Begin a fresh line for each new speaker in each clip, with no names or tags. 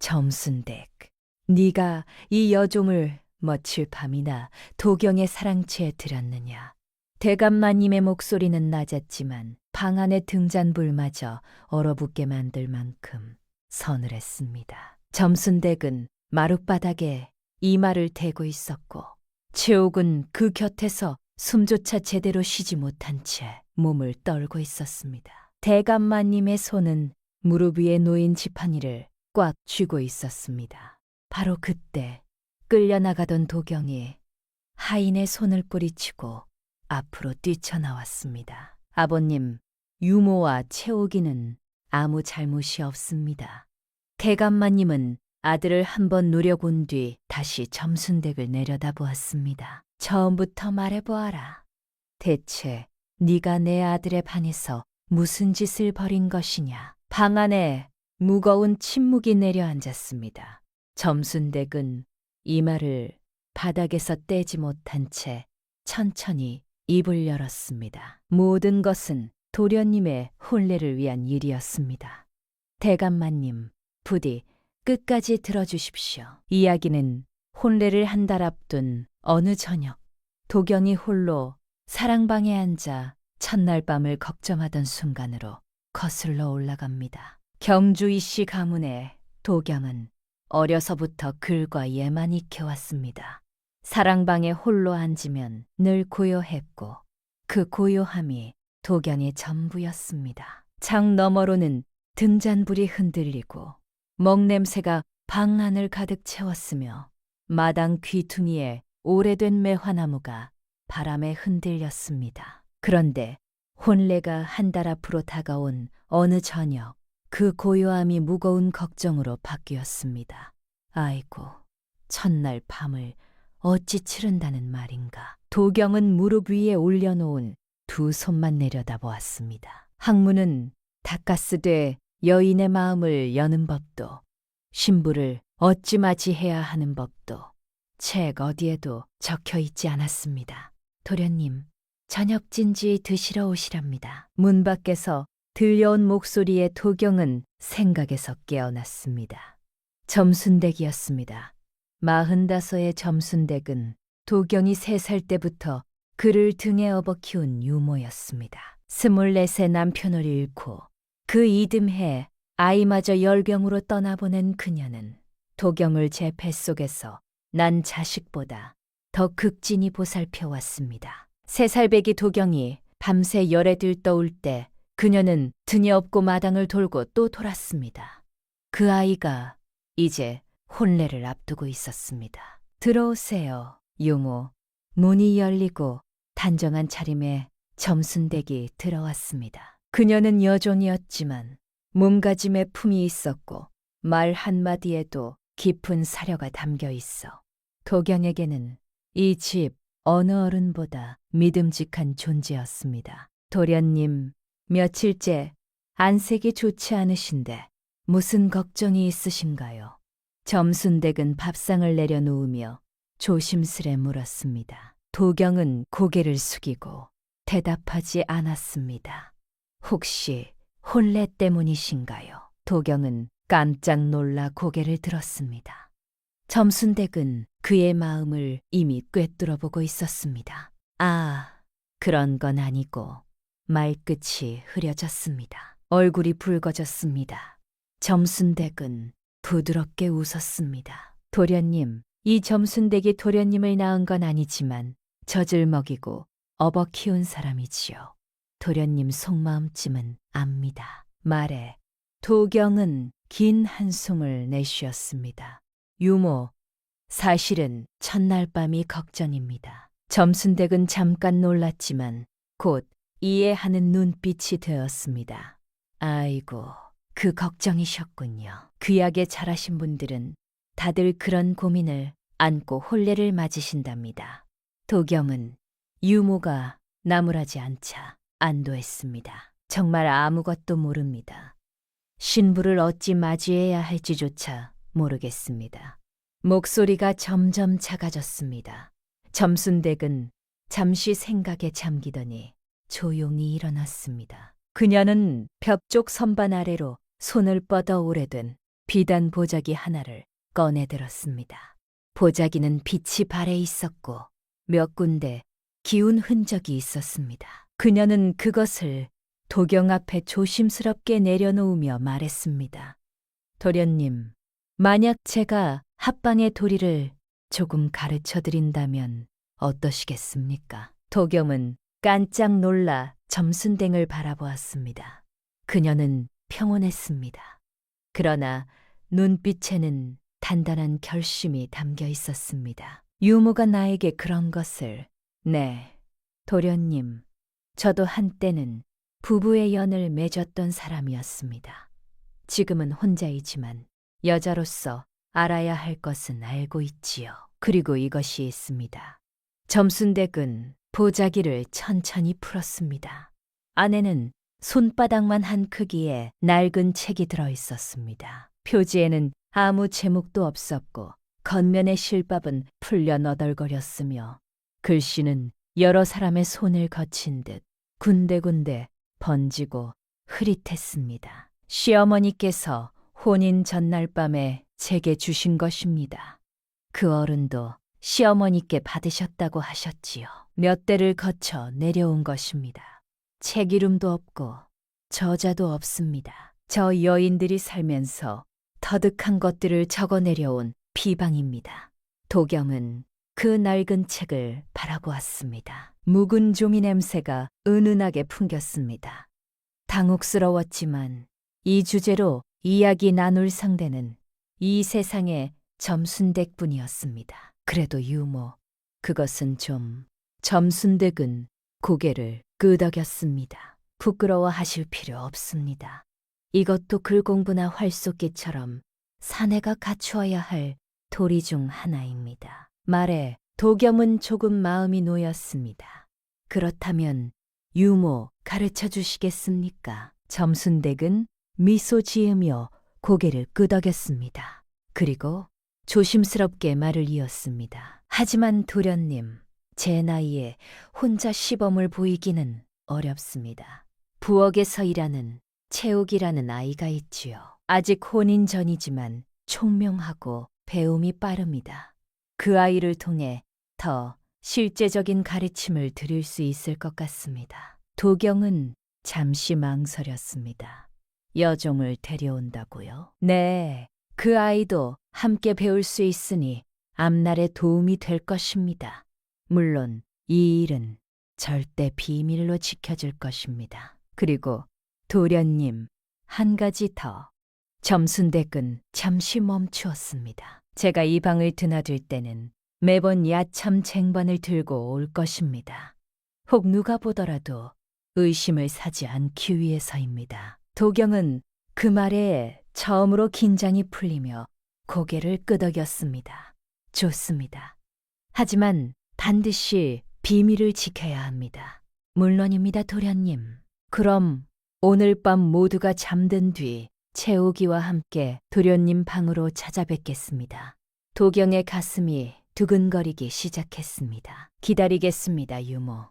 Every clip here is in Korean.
점순댁, 네가 이 여종을 며칠 밤이나 도경의 사랑채에 들였느냐. 대감마님의 목소리는 낮았지만 방 안의 등잔불마저 얼어붙게 만들 만큼 서늘했습니다. 점순댁은 마룻바닥에 이마를 대고 있었고 최옥은 그 곁에서 숨조차 제대로 쉬지 못한 채 몸을 떨고 있었습니다. 대감마님의 손은 무릎 위에 놓인 지팡이를 꽉 쥐고 있었습니다. 바로 그때 끌려나가던 도경이 하인의 손을 뿌리치고 앞으로 뛰쳐나왔습니다. 아버님, 유모와 채옥이는 아무 잘못이 없습니다. 대감마님은 아들을 한번 노려본 뒤 다시 점순댁을 내려다보았습니다. 처음부터 말해보아라. 대체 네가 내 아들의 방에서 무슨 짓을 벌인 것이냐. 방 안에 무거운 침묵이 내려앉았습니다. 점순댁은 이마를 바닥에서 떼지 못한 채 천천히 입을 열었습니다. 모든 것은 도련님의 혼례를 위한 일이었습니다. 대감마님, 부디 끝까지 들어주십시오. 이야기는 혼례를 한 달 앞둔 어느 저녁, 도경이 홀로 사랑방에 앉아 첫날 밤을 걱정하던 순간으로 거슬러 올라갑니다. 경주 이씨 가문의 도경은 어려서부터 글과 예만 익혀왔습니다. 사랑방에 홀로 앉으면 늘 고요했고 그 고요함이 도경의 전부였습니다. 창 너머로는 등잔불이 흔들리고 먹냄새가 방 안을 가득 채웠으며 마당 귀퉁이에 오래된 매화나무가 바람에 흔들렸습니다. 그런데 혼례가 한 달 앞으로 다가온 어느 저녁, 그 고요함이 무거운 걱정으로 바뀌었습니다. 아이고, 첫날 밤을 어찌 치른다는 말인가. 도경은 무릎 위에 올려놓은 두 손만 내려다보았습니다. 학문은 닦아쓰되 여인의 마음을 여는 법도, 신부를 어찌 맞이해야 하는 법도 책 어디에도 적혀 있지 않았습니다. 도련님, 저녁진지 드시러 오시랍니다. 문 밖에서 들려온 목소리에 도경은 생각에서 깨어났습니다. 점순댁이었습니다. 45의 점순댁은 도경이 3살 때부터 그를 등에 업어 키운 유모였습니다. 24세 남편을 잃고 그 이듬해 아이마저 열병으로 떠나보낸 그녀는 도경을 제 뱃속에서 난 자식보다 더 극진히 보살펴왔습니다. 3살배기 도경이 밤새 열에 들떠올 때 그녀는 등에 업고 마당을 돌고 또 돌았습니다. 그 아이가 이제 혼례를 앞두고 있었습니다. 들어오세요, 유모. 문이 열리고 단정한 차림에 점순댁이 들어왔습니다. 그녀는 여종이었지만 몸가짐에 품이 있었고 말 한마디에도 깊은 사려가 담겨 있어 도경에게는 이 집 어느 어른보다 믿음직한 존재였습니다. 도련님, 며칠째 안색이 좋지 않으신데 무슨 걱정이 있으신가요? 점순댁은 밥상을 내려놓으며 조심스레 물었습니다. 도경은 고개를 숙이고 대답하지 않았습니다. 혹시 혼례 때문이신가요? 도경은 깜짝 놀라 고개를 들었습니다. 점순댁은 그의 마음을 이미 꿰뚫어보고 있었습니다. 아, 그런 건 아니고 말끝이 흐려졌습니다. 얼굴이 붉어졌습니다. 점순댁은 부드럽게 웃었습니다. 도련님, 이 점순댁이 도련님을 낳은 건 아니지만 젖을 먹이고 업어 키운 사람이지요. 도련님 속마음쯤은 압니다. 말에 도경은 긴 한숨을 내쉬었습니다. 유모, 사실은 첫날 밤이 걱정입니다. 점순댁은 잠깐 놀랐지만 곧 이해하는 눈빛이 되었습니다. 아이고, 그 걱정이셨군요. 귀하게 자라신 분들은 다들 그런 고민을 안고 혼례를 맞으신답니다. 도경은 유모가 나무라지 않자 안도했습니다. 정말 아무것도 모릅니다. 신부를 어찌 맞이해야 할지조차 모르겠습니다. 목소리가 점점 작아졌습니다. 점순댁은 잠시 생각에 잠기더니 조용히 일어났습니다. 그녀는 벽 쪽 선반 아래로 손을 뻗어 오래된 비단 보자기 하나를 꺼내들었습니다. 보자기는 빛이 발해 있었고 몇 군데 기운 흔적이 있었습니다. 그녀는 그것을 도경 앞에 조심스럽게 내려놓으며 말했습니다. 도련님, 만약 제가 합방의 도리를 조금 가르쳐 드린다면 어떠시겠습니까? 도경은 깜짝 놀라 점순댕을 바라보았습니다. 그녀는 평온했습니다. 그러나 눈빛에는 단단한 결심이 담겨 있었습니다. 유모가 나에게 그런 것을, 네, 도련님, 저도 한때는 부부의 연을 맺었던 사람이었습니다. 지금은 혼자이지만 여자로서 알아야 할 것은 알고 있지요. 그리고 이것이 있습니다. 점순댁은 보자기를 천천히 풀었습니다. 안에는 손바닥만 한 크기의 낡은 책이 들어 있었습니다. 표지에는 아무 제목도 없었고 겉면의 실밥은 풀려 너덜거렸으며 글씨는 여러 사람의 손을 거친 듯 군데군데 번지고 흐릿했습니다. 시어머니께서 혼인 전날 밤에 제게 주신 것입니다. 그 어른도 시어머니께 받으셨다고 하셨지요. 몇 대를 거쳐 내려온 것입니다. 책 이름도 없고 저자도 없습니다. 저 여인들이 살면서 터득한 것들을 적어 내려온 비방입니다. 도경은 그 낡은 책을 바라보았습니다. 묵은 조미 냄새가 은은하게 풍겼습니다. 당혹스러웠지만 이 주제로 이야기 나눌 상대는 이 세상의 점순댁뿐이었습니다. 그래도 유모, 그것은 좀... 점순댁은 고개를 끄덕였습니다. 부끄러워하실 필요 없습니다. 이것도 글공부나 활쏘기처럼 사내가 갖추어야 할 도리 중 하나입니다. 말에 도겸은 조금 마음이 놓였습니다. 그렇다면 유모 가르쳐 주시겠습니까? 점순댁은 미소 지으며 고개를 끄덕였습니다. 그리고 조심스럽게 말을 이었습니다. 하지만 도련님, 제 나이에 혼자 시범을 보이기는 어렵습니다. 부엌에서 일하는 채옥이라는 아이가 있지요. 아직 혼인 전이지만 총명하고 배움이 빠릅니다. 그 아이를 통해 더 실제적인 가르침을 드릴 수 있을 것 같습니다. 도경은 잠시 망설였습니다. 여종을 데려온다고요? 네, 그 아이도 함께 배울 수 있으니 앞날에 도움이 될 것입니다. 물론 이 일은 절대 비밀로 지켜질 것입니다. 그리고 도련님, 한 가지 더. 점순댁은 잠시 멈추었습니다. 제가 이 방을 드나들 때는 매번 야참 쟁반을 들고 올 것입니다. 혹 누가 보더라도 의심을 사지 않기 위해서입니다. 도경은 그 말에 처음으로 긴장이 풀리며 고개를 끄덕였습니다. 좋습니다. 하지만 반드시 비밀을 지켜야 합니다. 물론입니다, 도련님. 그럼 오늘 밤 모두가 잠든 뒤 채옥이와 함께 도련님 방으로 찾아뵙겠습니다. 도경의 가슴이 두근거리기 시작했습니다. 기다리겠습니다, 유모.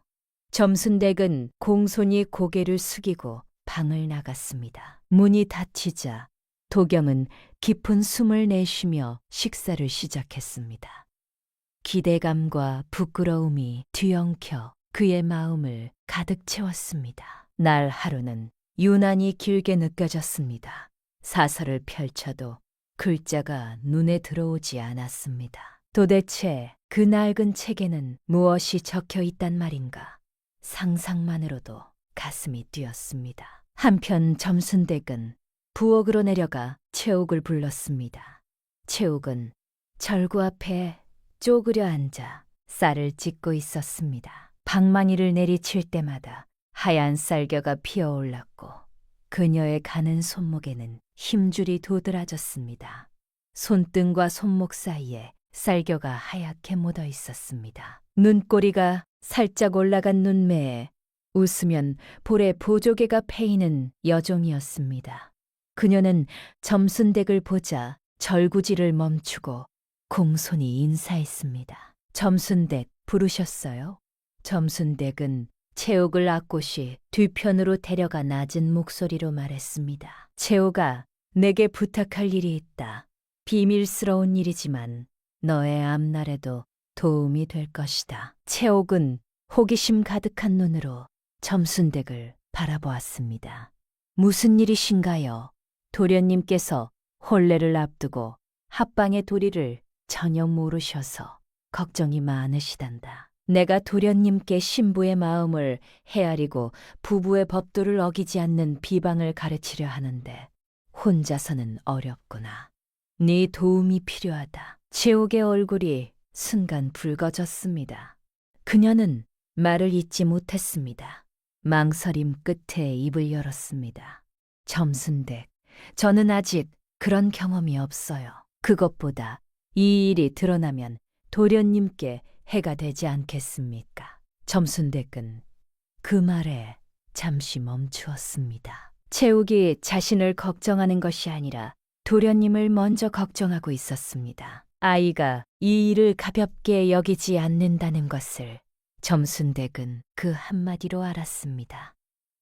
점순댁은 공손히 고개를 숙이고 방을 나갔습니다. 문이 닫히자 도경은 깊은 숨을 내쉬며 식사를 시작했습니다. 기대감과 부끄러움이 뒤엉켜 그의 마음을 가득 채웠습니다. 날 하루는 유난히 길게 느껴졌습니다. 사설을 펼쳐도 글자가 눈에 들어오지 않았습니다. 도대체 그 낡은 책에는 무엇이 적혀 있단 말인가? 상상만으로도 가슴이 뛰었습니다. 한편 점순댁은 부엌으로 내려가 채옥을 불렀습니다. 채옥은 절구 앞에 쪼그려 앉아 쌀을 찢고 있었습니다. 방망이를 내리칠 때마다 하얀 쌀겨가 피어올랐고 그녀의 가는 손목에는 힘줄이 도드라졌습니다. 손등과 손목 사이에 쌀겨가 하얗게 묻어 있었습니다. 눈꼬리가 살짝 올라간 눈매에 웃으면 볼에 보조개가 패이는 여종이었습니다. 그녀는 점순댁을 보자 절구질을 멈추고 공손히 인사했습니다. 점순댁 부르셨어요? 점순댁은 채옥을 악곳이 뒤편으로 데려가 낮은 목소리로 말했습니다. 채옥아, 내게 부탁할 일이 있다. 비밀스러운 일이지만 너의 앞날에도 도움이 될 것이다. 채옥은 호기심 가득한 눈으로 점순댁을 바라보았습니다. 무슨 일이신가요? 도련님께서 혼례를 앞두고 합방의 도리를 전혀 모르셔서 걱정이 많으시단다. 내가 도련님께 신부의 마음을 헤아리고 부부의 법도를 어기지 않는 비방을 가르치려 하는데 혼자서는 어렵구나. 네 도움이 필요하다. 채옥의 얼굴이 순간 붉어졌습니다. 그녀는 말을 잇지 못했습니다. 망설임 끝에 입을 열었습니다. 점순댁, 저는 아직 그런 경험이 없어요. 그것보다 이 일이 드러나면 도련님께 해가 되지 않겠습니까? 점순댁은 그 말에 잠시 멈추었습니다. 채욱이 자신을 걱정하는 것이 아니라 도련님을 먼저 걱정하고 있었습니다. 아이가 이 일을 가볍게 여기지 않는다는 것을 점순댁은 그 한마디로 알았습니다.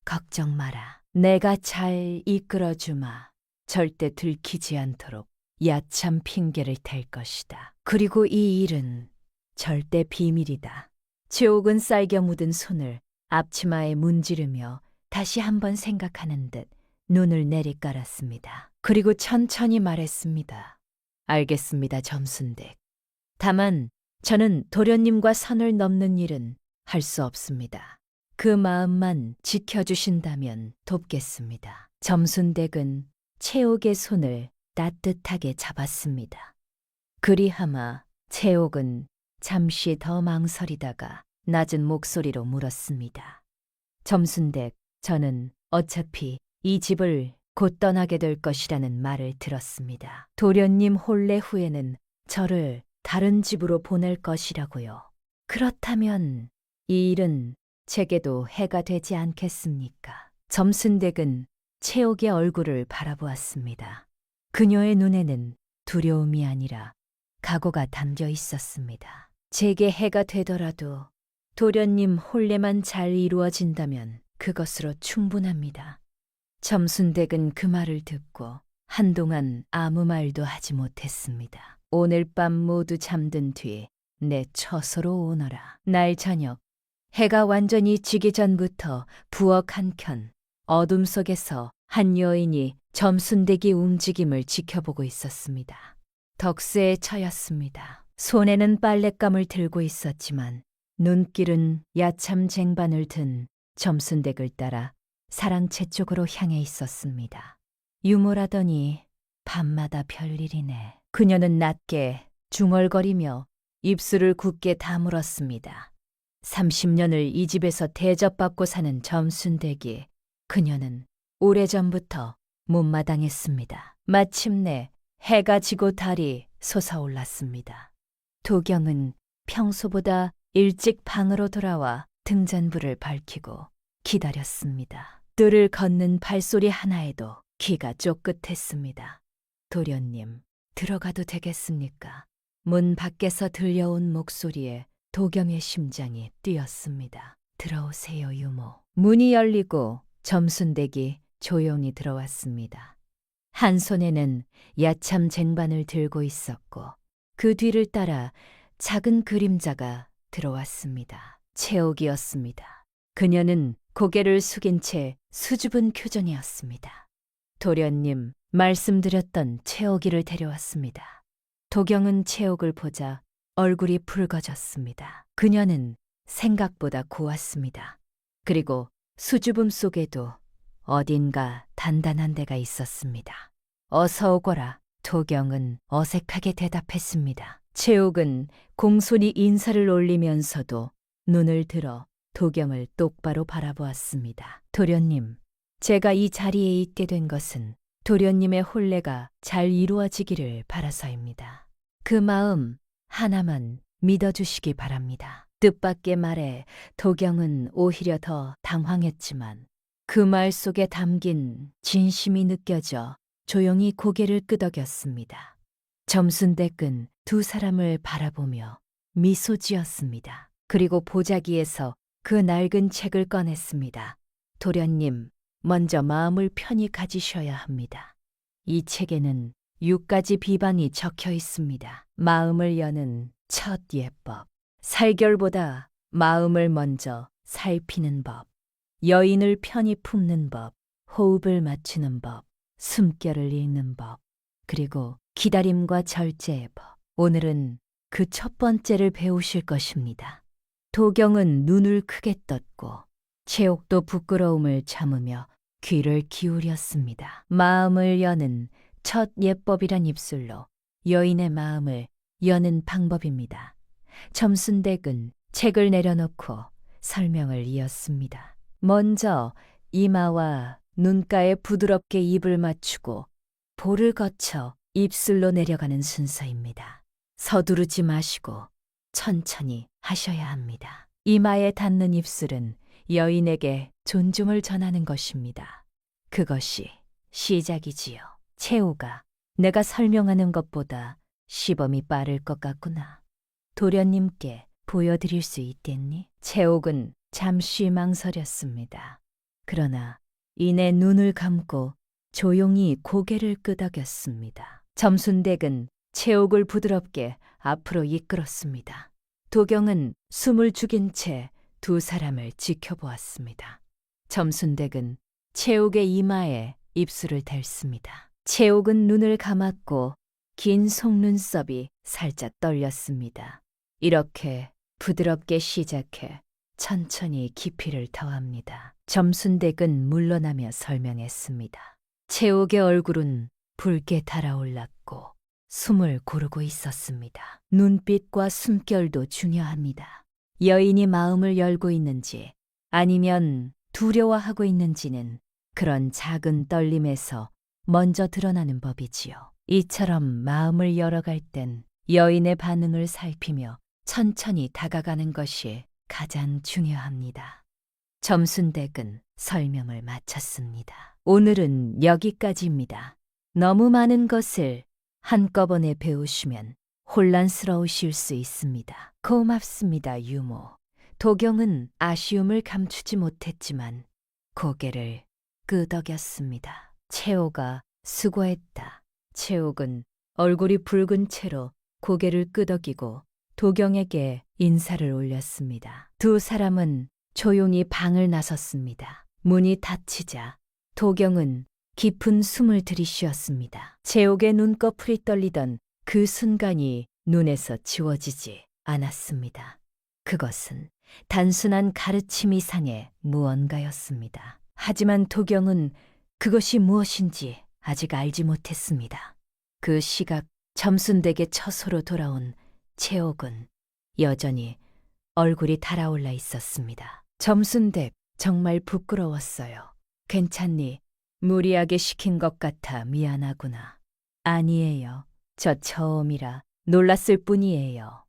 걱정 마라. 내가 잘 이끌어주마. 절대 들키지 않도록 야참 핑계를 댈 것이다. 그리고 이 일은 절대 비밀이다. 채옥은 쌀겨 묻은 손을 앞치마에 문지르며 다시 한번 생각하는 듯 눈을 내리깔았습니다. 그리고 천천히 말했습니다. 알겠습니다, 점순댁. 다만 저는 도련님과 선을 넘는 일은 할 수 없습니다. 그 마음만 지켜주신다면 돕겠습니다. 점순댁은 채옥의 손을 따뜻하게 잡았습니다. 그리하마 채옥은 잠시 더 망설이다가 낮은 목소리로 물었습니다. 점순댁, 저는 어차피 이 집을 곧 떠나게 될 것이라는 말을 들었습니다. 도련님 혼례 후에는 저를 다른 집으로 보낼 것이라고요. 그렇다면 이 일은 제게도 해가 되지 않겠습니까? 점순댁은 채옥의 얼굴을 바라보았습니다. 그녀의 눈에는 두려움이 아니라 각오가 담겨 있었습니다. 제게 해가 되더라도 도련님 혼례만 잘 이루어진다면 그것으로 충분합니다. 점순댁은 그 말을 듣고 한동안 아무 말도 하지 못했습니다. 오늘 밤 모두 잠든 뒤 내 처소로 오너라. 날 저녁 해가 완전히 지기 전부터 부엌 한켠 어둠 속에서 한 여인이 점순댁의 움직임을 지켜보고 있었습니다. 덕세에 처였습니다. 손에는 빨랫감을 들고 있었지만 눈길은 야참 쟁반을 든 점순댁을 따라 사랑채 쪽으로 향해 있었습니다. 유머라더니 밤마다 별일이네. 그녀는 낮게 중얼거리며 입술을 굳게 다물었습니다. 30년을 이 집에서 대접받고 사는 점순댁이 그녀는 오래전부터 못마땅했습니다. 마침내 해가 지고 달이 솟아올랐습니다. 도경은 평소보다 일찍 방으로 돌아와 등잔불을 밝히고 기다렸습니다. 뜰을 걷는 발소리 하나에도 귀가 쫑긋했습니다. 도련님, 들어가도 되겠습니까? 문 밖에서 들려온 목소리에 도경의 심장이 뛰었습니다. 들어오세요, 유모. 문이 열리고 점순댁이 조용히 들어왔습니다. 한 손에는 야참 쟁반을 들고 있었고 그 뒤를 따라 작은 그림자가 들어왔습니다. 채옥이었습니다. 그녀는 고개를 숙인 채 수줍은 표정이었습니다. 도련님, 말씀드렸던 채옥이를 데려왔습니다. 도경은 채옥을 보자 얼굴이 붉어졌습니다. 그녀는 생각보다 고왔습니다. 그리고 수줍음 속에도 어딘가 단단한 데가 있었습니다. 어서 오거라. 도경은 어색하게 대답했습니다. 채옥은 공손히 인사를 올리면서도 눈을 들어 도경을 똑바로 바라보았습니다. 도련님, 제가 이 자리에 있게 된 것은 도련님의 혼례가 잘 이루어지기를 바라서입니다. 그 마음 하나만 믿어주시기 바랍니다. 뜻밖의 말에 도경은 오히려 더 당황했지만 그 말 속에 담긴 진심이 느껴져 조용히 고개를 끄덕였습니다. 점순댁은 두 사람을 바라보며 미소 지었습니다. 그리고 보자기에서 그 낡은 책을 꺼냈습니다. 도련님, 먼저 마음을 편히 가지셔야 합니다. 이 책에는 6가지 비방이 적혀 있습니다. 마음을 여는 첫 예법, 살결보다 마음을 먼저 살피는 법, 여인을 편히 품는 법, 호흡을 맞추는 법, 숨결을 읽는 법, 그리고 기다림과 절제의 법. 오늘은 그 첫 번째를 배우실 것입니다. 도경은 눈을 크게 떴고 최옥도 부끄러움을 참으며 귀를 기울였습니다. 마음을 여는 첫 예법이란 입술로 여인의 마음을 여는 방법입니다. 점순댁은 책을 내려놓고 설명을 이었습니다. 먼저 이마와 눈가에 부드럽게 입을 맞추고 볼을 거쳐 입술로 내려가는 순서입니다. 서두르지 마시고 천천히 하셔야 합니다. 이마에 닿는 입술은 여인에게 존중을 전하는 것입니다. 그것이 시작이지요. 채우가 내가 설명하는 것보다 시범이 빠를 것 같구나. 도련님께 보여드릴 수 있겠니? 채옥은 잠시 망설였습니다. 그러나 이내 눈을 감고 조용히 고개를 끄덕였습니다. 점순댁은 채옥을 부드럽게 앞으로 이끌었습니다. 도경은 숨을 죽인 채 두 사람을 지켜보았습니다. 점순댁은 채옥의 이마에 입술을 댈습니다. 채옥은 눈을 감았고 긴 속눈썹이 살짝 떨렸습니다. 이렇게 부드럽게 시작해 천천히 깊이를 더합니다. 점순댁은 물러나며 설명했습니다. 채옥의 얼굴은 붉게 달아올랐고 숨을 고르고 있었습니다. 눈빛과 숨결도 중요합니다. 여인이 마음을 열고 있는지 아니면 두려워하고 있는지는 그런 작은 떨림에서 먼저 드러나는 법이지요. 이처럼 마음을 열어갈 땐 여인의 반응을 살피며 천천히 다가가는 것이 가장 중요합니다. 점순댁은 설명을 마쳤습니다. 오늘은 여기까지입니다. 너무 많은 것을 한꺼번에 배우시면 혼란스러우실 수 있습니다. 고맙습니다, 유모. 도경은 아쉬움을 감추지 못했지만 고개를 끄덕였습니다. 채호가 수고했다. 채옥은 얼굴이 붉은 채로 고개를 끄덕이고 도경에게 인사를 올렸습니다. 두 사람은 조용히 방을 나섰습니다. 문이 닫히자 도경은 깊은 숨을 들이쉬었습니다. 채옥의 눈꺼풀이 떨리던 그 순간이 눈에서 지워지지 않았습니다. 그것은 단순한 가르침 이상의 무언가였습니다. 하지만 도경은 그것이 무엇인지 아직 알지 못했습니다. 그 시각 점순댁의 처소로 돌아온 채옥은 여전히 얼굴이 달아올라 있었습니다. 점순댁, 정말 부끄러웠어요. 괜찮니? 무리하게 시킨 것 같아 미안하구나. 아니에요. 저 처음이라 놀랐을 뿐이에요.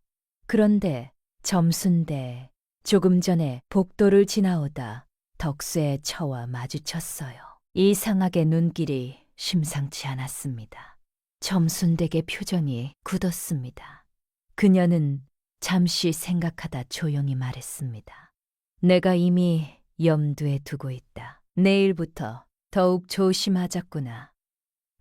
그런데 점순대 조금 전에 복도를 지나오다 덕수의 처와 마주쳤어요. 이상하게 눈길이 심상치 않았습니다. 점순댁의 표정이 굳었습니다. 그녀는 잠시 생각하다 조용히 말했습니다. 내가 이미 염두에 두고 있다. 내일부터 더욱 조심하자꾸나.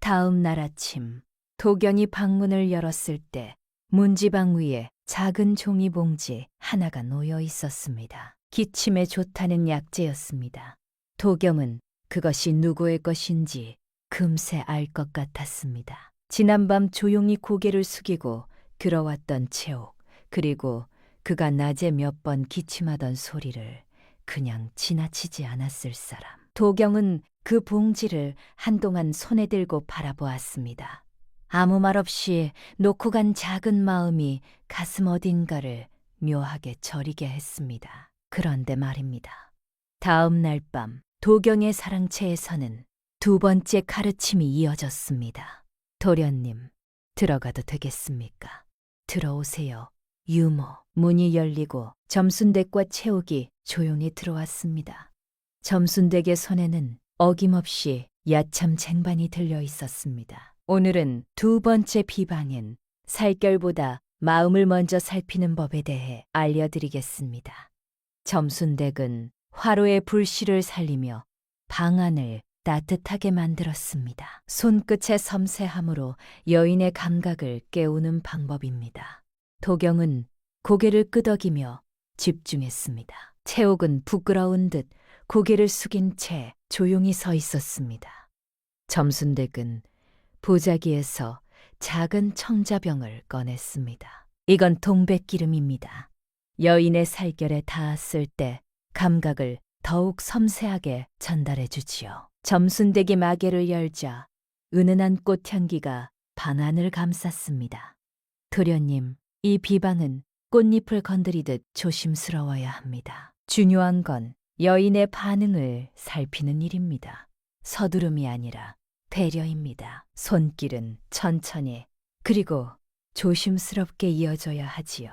다음 날 아침 도경이 방문을 열었을 때 문지방 위에 작은 종이 봉지 하나가 놓여 있었습니다. 기침에 좋다는 약재였습니다. 도경은 그것이 누구의 것인지 금세 알 것 같았습니다. 지난밤 조용히 고개를 숙이고 들어왔던 채옥, 그리고 그가 낮에 몇 번 기침하던 소리를 그냥 지나치지 않았을 사람. 도경은 그 봉지를 한동안 손에 들고 바라보았습니다. 아무 말 없이 놓고 간 작은 마음이 가슴 어딘가를 묘하게 저리게 했습니다. 그런데 말입니다. 다음 날 밤 도경의 사랑채에서는 두 번째 가르침이 이어졌습니다. 도련님, 들어가도 되겠습니까? 들어오세요. 유모. 문이 열리고 점순댁과 채옥이 조용히 들어왔습니다. 점순댁의 손에는 어김없이 야참 쟁반이 들려 있었습니다. 오늘은 두 번째 비방엔 살결보다 마음을 먼저 살피는 법에 대해 알려드리겠습니다. 점순댁은 화로의 불씨를 살리며 방안을 따뜻하게 만들었습니다. 손끝의 섬세함으로 여인의 감각을 깨우는 방법입니다. 도경은 고개를 끄덕이며 집중했습니다. 채옥은 부끄러운 듯 고개를 숙인 채 조용히 서 있었습니다. 점순댁은 보자기에서 작은 청자병을 꺼냈습니다. 이건 동백기름입니다. 여인의 살결에 닿았을 때 감각을 더욱 섬세하게 전달해 주지요. 점순댁이 마개를 열자 은은한 꽃향기가 방안을 감쌌습니다. 도련님, 이 비방은 꽃잎을 건드리듯 조심스러워야 합니다. 중요한 건 여인의 반응을 살피는 일입니다. 서두름이 아니라 배려입니다. 손길은 천천히 그리고 조심스럽게 이어져야 하지요.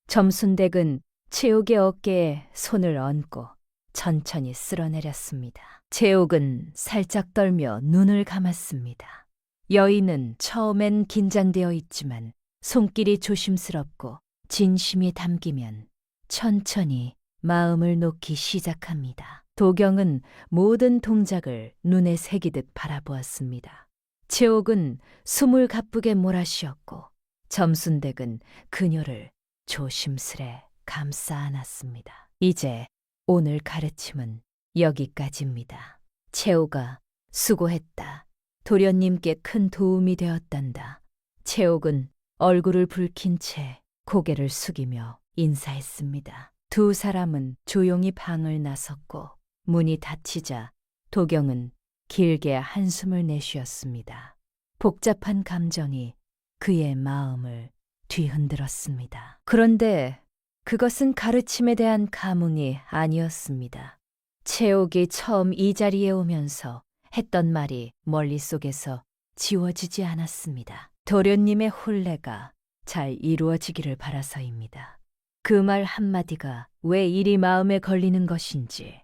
점순댁은 채옥의 어깨에 손을 얹고 천천히 쓸어내렸습니다. 채옥은 살짝 떨며 눈을 감았습니다. 여인은 처음엔 긴장되어 있지만 손길이 조심스럽고 진심이 담기면 천천히 마음을 놓기 시작합니다. 도경은 모든 동작을 눈에 새기듯 바라보았습니다. 채옥은 숨을 가쁘게 몰아쉬었고 점순댁은 그녀를 조심스레 감싸 안았습니다. 이제 오늘 가르침은 여기까지입니다. 채옥아, 수고했다. 도련님께 큰 도움이 되었단다. 채옥은 얼굴을 붉힌 채 고개를 숙이며 인사했습니다. 두 사람은 조용히 방을 나섰고 문이 닫히자 도경은 길게 한숨을 내쉬었습니다. 복잡한 감정이 그의 마음을 뒤흔들었습니다. 그런데 그것은 가르침에 대한 감흥이 아니었습니다. 채옥이 처음 이 자리에 오면서 했던 말이 머릿속에서 지워지지 않았습니다. 도련님의 혼례가 잘 이루어지기를 바라서입니다. 그 말 한마디가 왜 이리 마음에 걸리는 것인지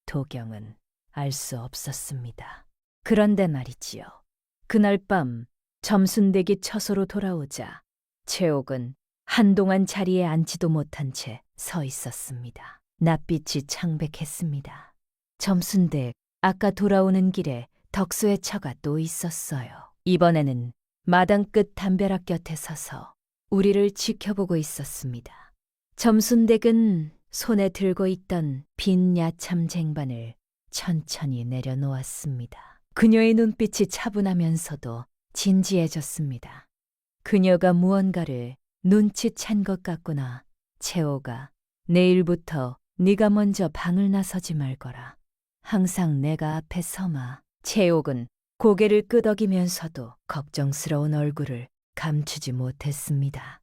도경은 알 수 없었습니다. 그런데 말이지요. 그날 밤 점순댁이 처소로 돌아오자 채옥은 한동안 자리에 앉지도 못한 채 서 있었습니다. 낯빛이 창백했습니다. 점순댁, 아까 돌아오는 길에 덕수의 처가 또 있었어요. 이번에는 마당 끝 담벼락 곁에 서서 우리를 지켜보고 있었습니다. 점순댁은 손에 들고 있던 빈 야참 쟁반을 천천히 내려놓았습니다. 그녀의 눈빛이 차분하면서도 진지해졌습니다. 그녀가 무언가를 눈치챈 것 같구나. 채옥아, 내일부터 네가 먼저 방을 나서지 말거라. 항상 내가 앞에 서마. 채옥은 고개를 끄덕이면서도 걱정스러운 얼굴을 감추지 못했습니다.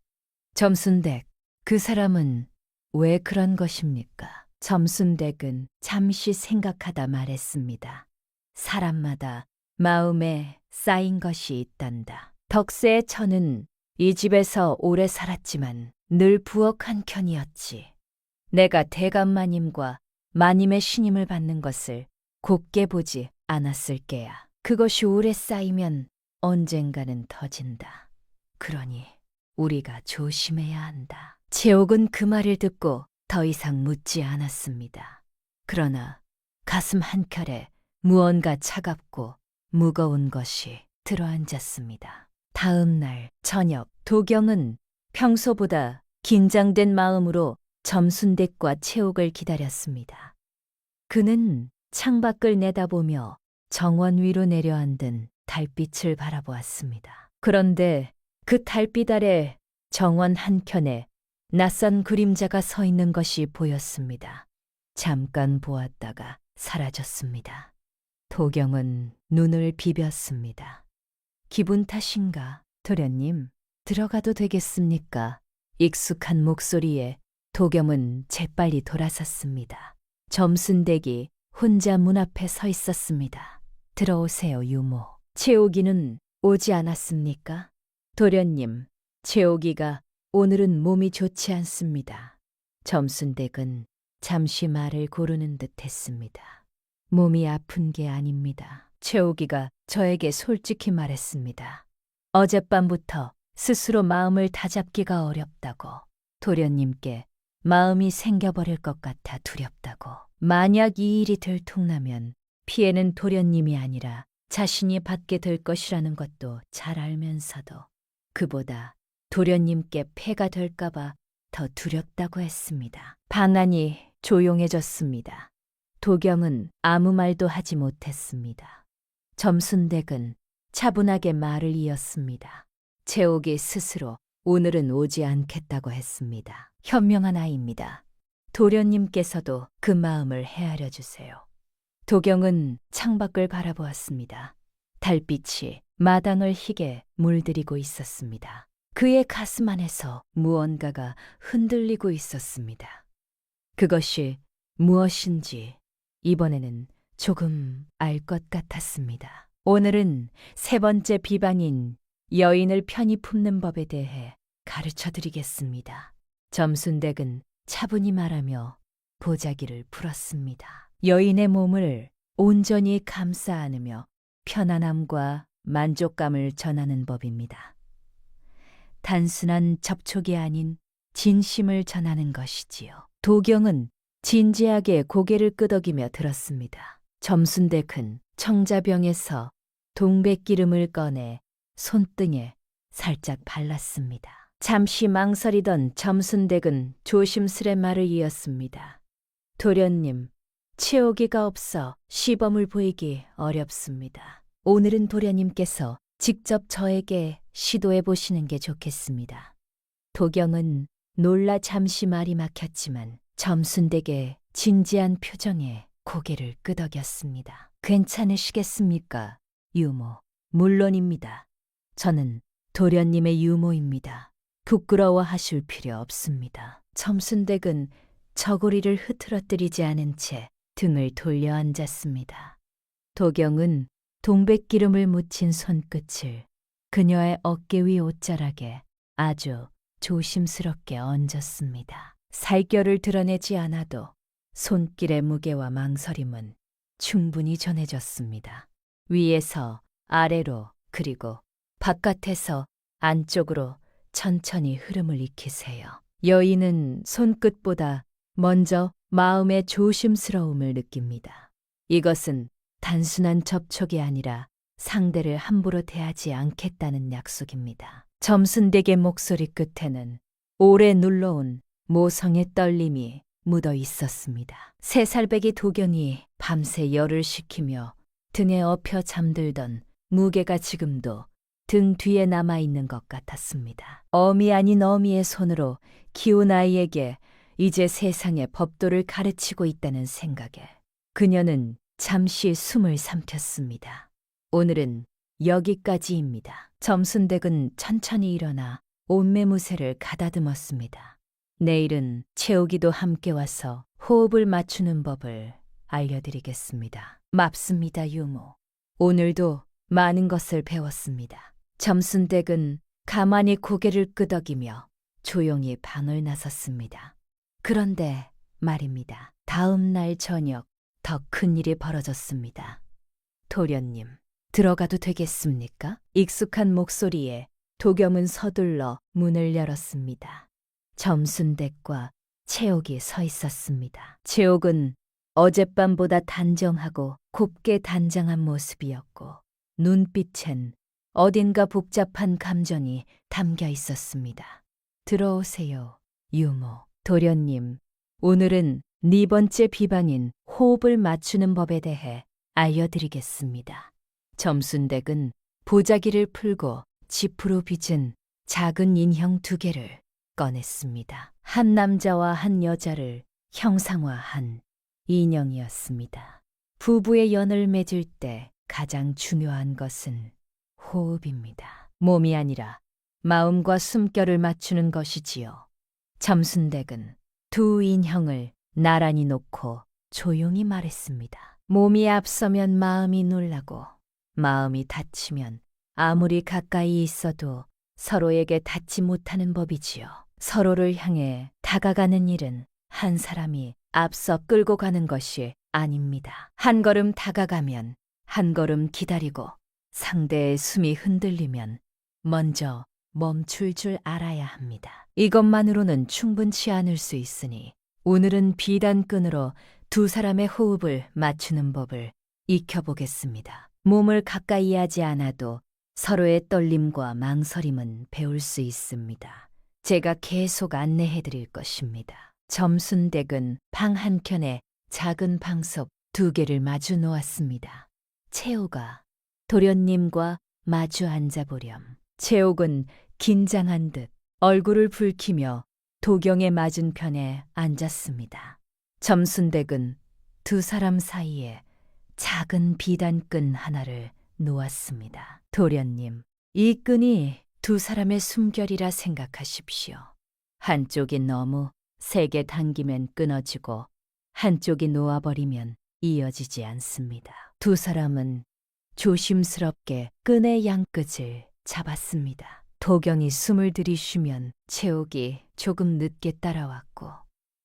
점순댁, 그 사람은 왜 그런 것입니까? 점순댁은 잠시 생각하다 말했습니다. 사람마다 마음에 쌓인 것이 있단다. 덕세의 처는 이 집에서 오래 살았지만 늘 부엌한 편이었지. 내가 대감마님과 마님의 신임을 받는 것을 곱게 보지 않았을 게야. 그것이 오래 쌓이면 언젠가는 터진다. 그러니 우리가 조심해야 한다. 채옥은 그 말을 듣고 더 이상 묻지 않았습니다. 그러나 가슴 한켠에 무언가 차갑고 무거운 것이 들어앉았습니다. 다음 날 저녁, 도경은 평소보다 긴장된 마음으로 점순댁과 채옥을 기다렸습니다. 그는 창밖을 내다보며 정원 위로 내려앉은 달빛을 바라보았습니다. 그런데 그 달빛 아래 정원 한켠에 낯선 그림자가 서 있는 것이 보였습니다. 잠깐 보았다가 사라졌습니다. 도경은 눈을 비볐습니다. 기분 탓인가? 도련님, 들어가도 되겠습니까? 익숙한 목소리에 도경은 재빨리 돌아섰습니다. 점순댁이 혼자 문 앞에 서 있었습니다. 들어오세요, 유모. 채옥이는 오지 않았습니까? 도련님, 채옥이가 오늘은 몸이 좋지 않습니다. 점순댁은 잠시 말을 고르는 듯 했습니다. 몸이 아픈 게 아닙니다. 채옥이가 저에게 솔직히 말했습니다. 어젯밤부터 스스로 마음을 다잡기가 어렵다고, 도련님께 마음이 생겨버릴 것 같아 두렵다고. 만약 이 일이 들통나면 피해는 도련님이 아니라 자신이 받게 될 것이라는 것도 잘 알면서도 그보다 도련님께 폐가 될까봐 더 두렵다고 했습니다. 방안이 조용해졌습니다. 도경은 아무 말도 하지 못했습니다. 점순댁은 차분하게 말을 이었습니다. 채옥이 스스로 오늘은 오지 않겠다고 했습니다. 현명한 아이입니다. 도련님께서도 그 마음을 헤아려 주세요. 도경은 창밖을 바라보았습니다. 달빛이 마당을 희게 물들이고 있었습니다. 그의 가슴 안에서 무언가가 흔들리고 있었습니다. 그것이 무엇인지 이번에는 조금 알 것 같았습니다. 오늘은 세 번째 비방인 여인을 편히 품는 법에 대해 가르쳐 드리겠습니다. 점순댁은 차분히 말하며 보자기를 풀었습니다. 여인의 몸을 온전히 감싸 안으며 편안함과 만족감을 전하는 법입니다. 단순한 접촉이 아닌 진심을 전하는 것이지요. 도경은 진지하게 고개를 끄덕이며 들었습니다. 점순댁은 청자병에서 동백기름을 꺼내 손등에 살짝 발랐습니다. 잠시 망설이던 점순댁은 조심스레 말을 이었습니다. 도련님, 채오기가 없어 시범을 보이기 어렵습니다. 오늘은 도련님께서 직접 저에게 시도해 보시는 게 좋겠습니다. 도경은 놀라 잠시 말이 막혔지만 점순댁의 진지한 표정에 고개를 끄덕였습니다. 괜찮으시겠습니까, 유모? 물론입니다. 저는 도련님의 유모입니다. 부끄러워하실 필요 없습니다. 점순댁은 저고리를 흐트러뜨리지 않은 채 등을 돌려 앉았습니다. 도경은 동백기름을 묻힌 손끝을 그녀의 어깨 위 옷자락에 아주 조심스럽게 얹었습니다. 살결을 드러내지 않아도 손길의 무게와 망설임은 충분히 전해졌습니다. 위에서 아래로 그리고 바깥에서 안쪽으로 천천히 흐름을 익히세요. 여인은 손끝보다 먼저 마음의 조심스러움을 느낍니다. 이것은 단순한 접촉이 아니라 상대를 함부로 대하지 않겠다는 약속입니다. 점순댁의 목소리 끝에는 오래 눌러온 모성의 떨림이 묻어 있었습니다. 세살배기 도경이 밤새 열을 식히며 등에 엎여 잠들던 무게가 지금도 등 뒤에 남아있는 것 같았습니다. 어미 아닌 어미의 손으로 키운 아이에게 이제 세상의 법도를 가르치고 있다는 생각에 그녀는 잠시 숨을 삼켰습니다. 오늘은 여기까지입니다. 점순댁은 천천히 일어나 옷매무새를 가다듬었습니다. 내일은 채우기도 함께 와서 호흡을 맞추는 법을 알려드리겠습니다. 맙습니다, 유모. 오늘도 많은 것을 배웠습니다. 점순댁은 가만히 고개를 끄덕이며 조용히 방을 나섰습니다. 그런데 말입니다. 다음 날 저녁 더 큰 일이 벌어졌습니다. 도련님, 들어가도 되겠습니까? 익숙한 목소리에 도겸은 서둘러 문을 열었습니다. 점순댁과 채옥이 서 있었습니다. 채옥은 어젯밤보다 단정하고 곱게 단장한 모습이었고 눈빛엔 어딘가 복잡한 감정이 담겨 있었습니다. 들어오세요, 유모. 도련님, 오늘은 네 번째 비방인 호흡을 맞추는 법에 대해 알려드리겠습니다. 점순댁은 보자기를 풀고 지프로 빚은 작은 인형 2개를 꺼냈습니다. 한 남자와 한 여자를 형상화한 인형이었습니다. 부부의 연을 맺을 때 가장 중요한 것은 호흡입니다. 몸이 아니라 마음과 숨결을 맞추는 것이지요. 점순댁은 2 인형을 나란히 놓고 조용히 말했습니다. 몸이 앞서면 마음이 놀라고 마음이 다치면 아무리 가까이 있어도 서로에게 닿지 못하는 법이지요. 서로를 향해 다가가는 일은 한 사람이 앞서 끌고 가는 것이 아닙니다. 한 걸음 다가가면 한 걸음 기다리고 상대의 숨이 흔들리면 먼저 멈출 줄 알아야 합니다. 이것만으로는 충분치 않을 수 있으니 오늘은 비단끈으로 2 사람의 호흡을 맞추는 법을 익혀보겠습니다. 몸을 가까이 하지 않아도 서로의 떨림과 망설임은 배울 수 있습니다. 제가 계속 안내해 드릴 것입니다. 점순댁은 방 한켠에 작은 방석 2개를 마주 놓았습니다. 채옥아, 도련님과 마주 앉아보렴. 채옥은 긴장한 듯 얼굴을 붉히며 도경의 맞은편에 앉았습니다. 점순댁은 2 사람 사이에 작은 비단끈 하나를 놓았습니다. 도련님, 이 끈이 2 사람의 숨결이라 생각하십시오. 한쪽이 너무 세게 당기면 끊어지고 한쪽이 놓아버리면 이어지지 않습니다. 2 사람은 조심스럽게 끈의 양끝을 잡았습니다. 도경이 숨을 들이쉬면 채옥이 조금 늦게 따라왔고,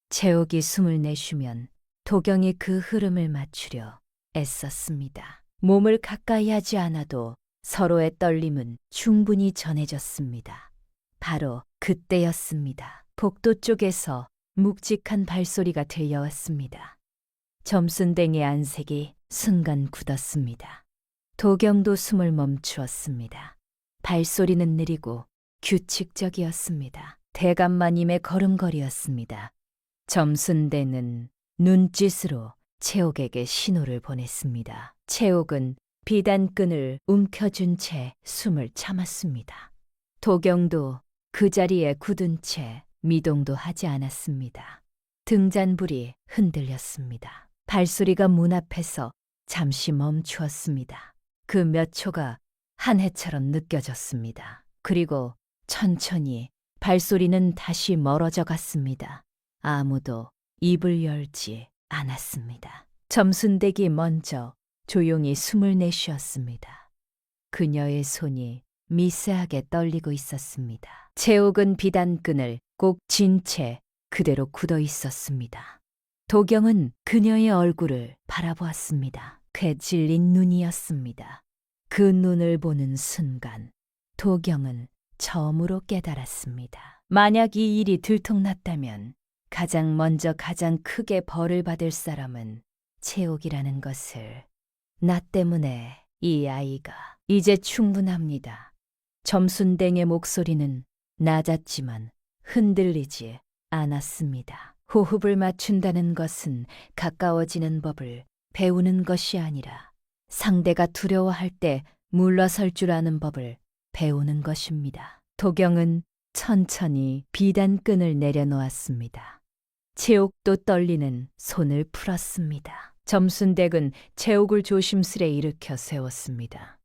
채옥이 숨을 내쉬면 도경이 그 흐름을 맞추려 애썼습니다. 몸을 가까이 하지 않아도 서로의 떨림은 충분히 전해졌습니다. 바로 그때였습니다. 복도 쪽에서 묵직한 발소리가 들려왔습니다. 점순댕의 안색이 순간 굳었습니다. 도경도 숨을 멈추었습니다. 발소리는 느리고 규칙적이었습니다. 대감마님의 걸음걸이였습니다. 점순대는 눈짓으로 채옥에게 신호를 보냈습니다. 채옥은 비단끈을 움켜쥔 채 숨을 참았습니다. 도경도 그 자리에 굳은 채 미동도 하지 않았습니다. 등잔불이 흔들렸습니다. 발소리가 문 앞에서 잠시 멈추었습니다. 그 몇 초가 한 해처럼 느껴졌습니다. 그리고 천천히 발소리는 다시 멀어져 갔습니다. 아무도 입을 열지 않았습니다. 점순댁이 먼저 조용히 숨을 내쉬었습니다. 그녀의 손이 미세하게 떨리고 있었습니다. 채옥은 비단끈을 꼭 쥔 채 그대로 굳어 있었습니다. 도경은 그녀의 얼굴을 바라보았습니다. 쾌질린 눈이었습니다. 그 눈을 보는 순간 도경은 처음으로 깨달았습니다. 만약 이 일이 들통났다면 가장 먼저 가장 크게 벌을 받을 사람은 채옥이라는 것을, 나 때문에 이 아이가 이제 충분합니다. 점순댕의 목소리는 낮았지만 흔들리지 않았습니다. 호흡을 맞춘다는 것은 가까워지는 법을 배우는 것이 아니라 상대가 두려워할 때 물러설 줄 아는 법을 배우는 것입니다. 도경은 천천히 비단끈을 내려놓았습니다. 채옥도 떨리는 손을 풀었습니다. 점순댁은 채옥을 조심스레 일으켜 세웠습니다.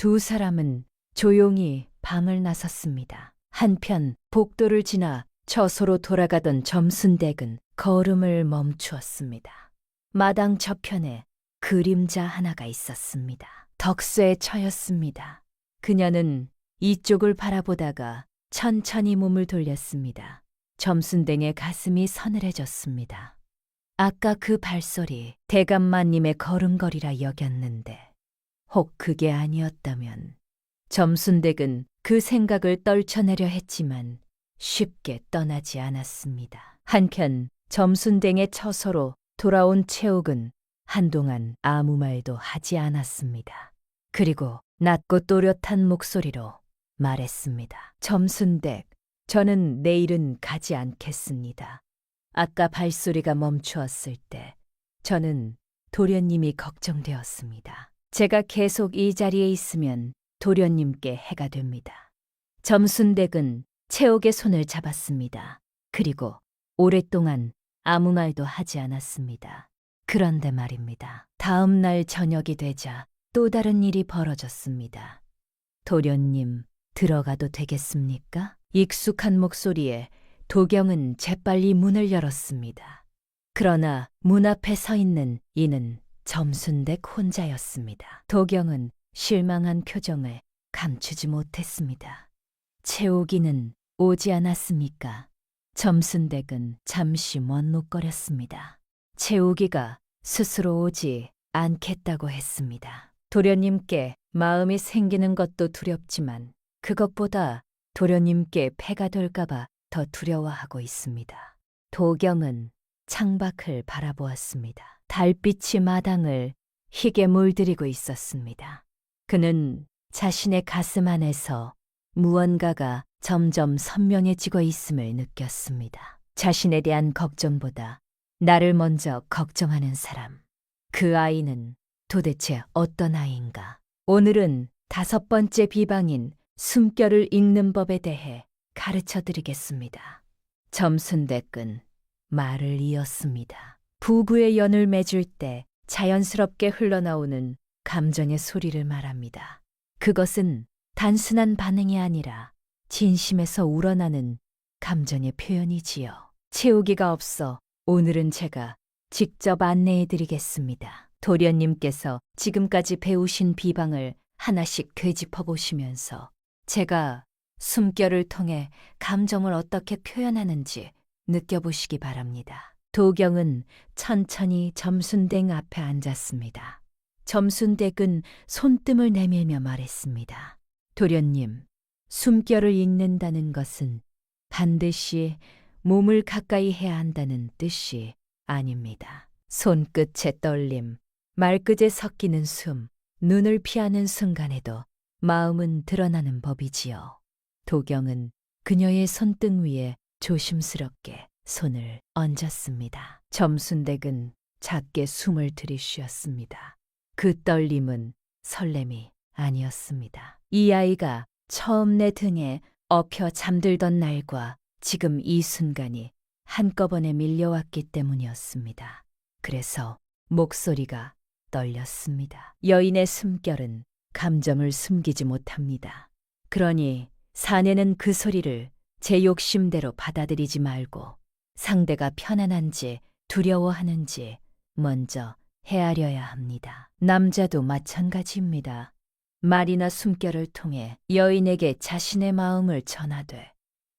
2 사람은 조용히 방을 나섰습니다. 한편 복도를 지나 저소로 돌아가던 점순댁은 걸음을 멈추었습니다. 마당 저편에 그림자 하나가 있었습니다. 덕수의 처였습니다. 그녀는 이쪽을 바라보다가 천천히 몸을 돌렸습니다. 점순댕의 가슴이 서늘해졌습니다. 아까 그 발소리 대감마님의 걸음걸이라 여겼는데 혹 그게 아니었다면. 점순댁은 그 생각을 떨쳐내려 했지만 쉽게 떠나지 않았습니다. 한편 점순댕의 처소로 돌아온 채옥은 한동안 아무 말도 하지 않았습니다. 그리고 낮고 또렷한 목소리로 말했습니다. 점순댁, 저는 내일은 가지 않겠습니다. 아까 발소리가 멈추었을 때 저는 도련님이 걱정되었습니다. 제가 계속 이 자리에 있으면 도련님께 해가 됩니다. 점순댁은 채옥의 손을 잡았습니다. 그리고 오랫동안 아무 말도 하지 않았습니다. 그런데 말입니다. 다음 날 저녁이 되자 또 다른 일이 벌어졌습니다. 도련님, 들어가도 되겠습니까? 익숙한 목소리에 도경은 재빨리 문을 열었습니다. 그러나 문 앞에 서 있는 이는 점순댁 혼자였습니다. 도경은 실망한 표정을 감추지 못했습니다. 채옥이는 오지 않았습니까? 점순댁은 잠시 멋뭇거렸습니다. 채옥이가 스스로 오지 않겠다고 했습니다. 도련님께 마음이 생기는 것도 두렵지만 그것보다 도련님께 폐가 될까봐 더 두려워하고 있습니다. 도경은 창밖을 바라보았습니다. 달빛이 마당을 희게 물들이고 있었습니다. 그는 자신의 가슴 안에서 무언가가 점점 선명해지고 있음을 느꼈습니다. 자신에 대한 걱정보다 나를 먼저 걱정하는 사람. 그 아이는 도대체 어떤 아이인가? 오늘은 5번째 비방인 숨결을 읽는 법에 대해 가르쳐 드리겠습니다. 점순대끈 말을 이었습니다. 부부의 연을 맺을 때 자연스럽게 흘러나오는 감정의 소리를 말합니다. 그것은 단순한 반응이 아니라 진심에서 우러나는 감정의 표현이지요. 채우기가 없어 오늘은 제가 직접 안내해 드리겠습니다. 도련님께서 지금까지 배우신 비방을 하나씩 되짚어 보시면서 제가 숨결을 통해 감정을 어떻게 표현하는지 느껴보시기 바랍니다. 도경은 천천히 점순댁 앞에 앉았습니다. 점순댁은 손등을 내밀며 말했습니다. 도련님, 숨결을 읽는다는 것은 반드시 몸을 가까이 해야 한다는 뜻이 아닙니다. 손끝의 떨림, 말끝에 섞이는 숨, 눈을 피하는 순간에도 마음은 드러나는 법이지요. 도경은 그녀의 손등 위에 조심스럽게 손을 얹었습니다. 점순댁은 작게 숨을 들이쉬었습니다. 그 떨림은 설렘이 아니었습니다. 이 아이가 처음 내 등에 엎여 잠들던 날과 지금 이 순간이 한꺼번에 밀려왔기 때문이었습니다. 그래서 목소리가 떨렸습니다. 여인의 숨결은 감정을 숨기지 못합니다. 그러니 사내는 그 소리를 제 욕심대로 받아들이지 말고 상대가 편안한지 두려워하는지 먼저 헤아려야 합니다. 남자도 마찬가지입니다. 말이나 숨결을 통해 여인에게 자신의 마음을 전하되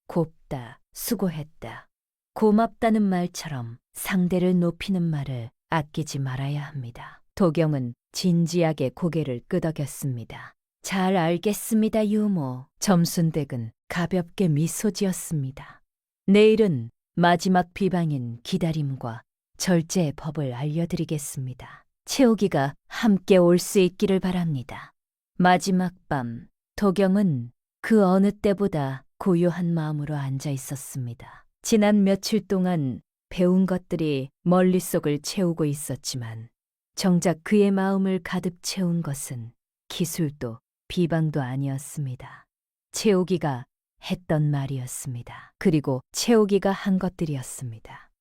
곱다, 수고했다, 고맙다는 말처럼 상대를 높이는 말을 아끼지 말아야 합니다. 도경은 진지하게 고개를 끄덕였습니다. 잘 알겠습니다, 유모. 점순댁은 가볍게 미소 지었습니다. 내일은 마지막 비방인 기다림과 절제의 법을 알려드리겠습니다. 채우기가 함께 올 수 있기를 바랍니다. 마지막 밤, 도경은 그 어느 때보다 고요한 마음으로 앉아 있었습니다. 지난 며칠 동안 배운 것들이 머릿속을 채우고 있었지만 정작 그의 마음을 가득 채운 것은 기술도 비방도 아니었습니다. 채우기가 했던 말이었습니다. 그리고 채우기가 한 것들이었습니다.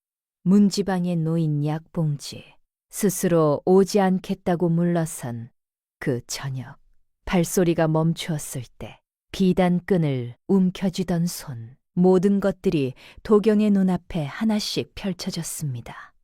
문지방에 놓인 약봉지, 스스로 오지 않겠다고 물러선 그 저녁, 발소리가 멈추었을 때 비단끈을 움켜쥐던 손, 모든 것들이 도경의 눈앞에 하나씩 펼쳐졌습니다.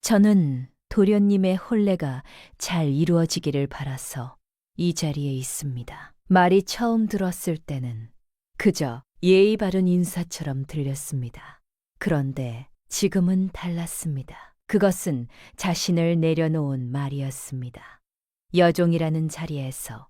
저는 도련님의 혼례가 잘 이루어지기를 바라서 이 자리에 있습니다. 말이 처음 들었을 때는 그저 예의 바른 인사처럼 들렸습니다. 그런데 지금은 달랐습니다. 그것은 자신을 내려놓은 말이었습니다. 여종이라는 자리에서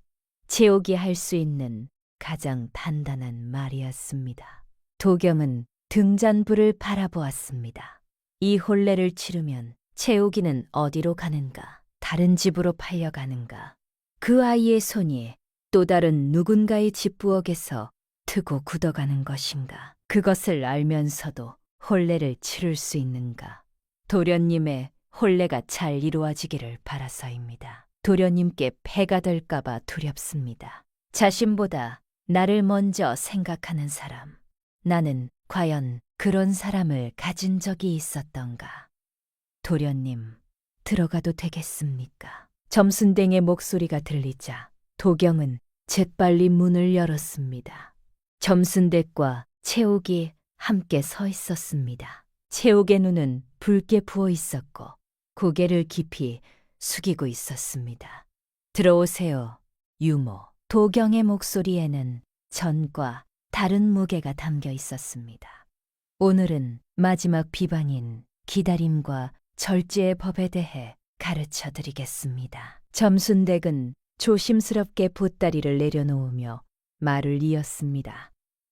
채우기 할 수 있는 가장 단단한 말이었습니다. 도경은 등잔불을 바라보았습니다. 이 혼례를 치르면 채우기는 어디로 가는가? 다른 집으로 팔려가는가? 그 아이의 손이 또 다른 누군가의 집부엌에서 트고 굳어가는 것인가? 그것을 알면서도 혼례를 치를 수 있는가? 도련님의 혼례가 잘 이루어지기를 바라서입니다. 도련님께 폐가 될까봐 두렵습니다. 자신보다 나를 먼저 생각하는 사람. 나는 과연 그런 사람을 가진 적이 있었던가? 도련님, 들어가도 되겠습니까? 점순댕의 목소리가 들리자 도경은 재빨리 문을 열었습니다. 점순댁과 채옥이 함께 서 있었습니다. 채옥의 눈은 붉게 부어 있었고 고개를 깊이 숙이고 있었습니다. 들어오세요, 유모. 도경의 목소리에는 전과 다른 무게가 담겨 있었습니다. 오늘은 마지막 비방인 기다림과 절제의 법에 대해 가르쳐 드리겠습니다. 점순댁은 조심스럽게 보따리를 내려놓으며 말을 이었습니다.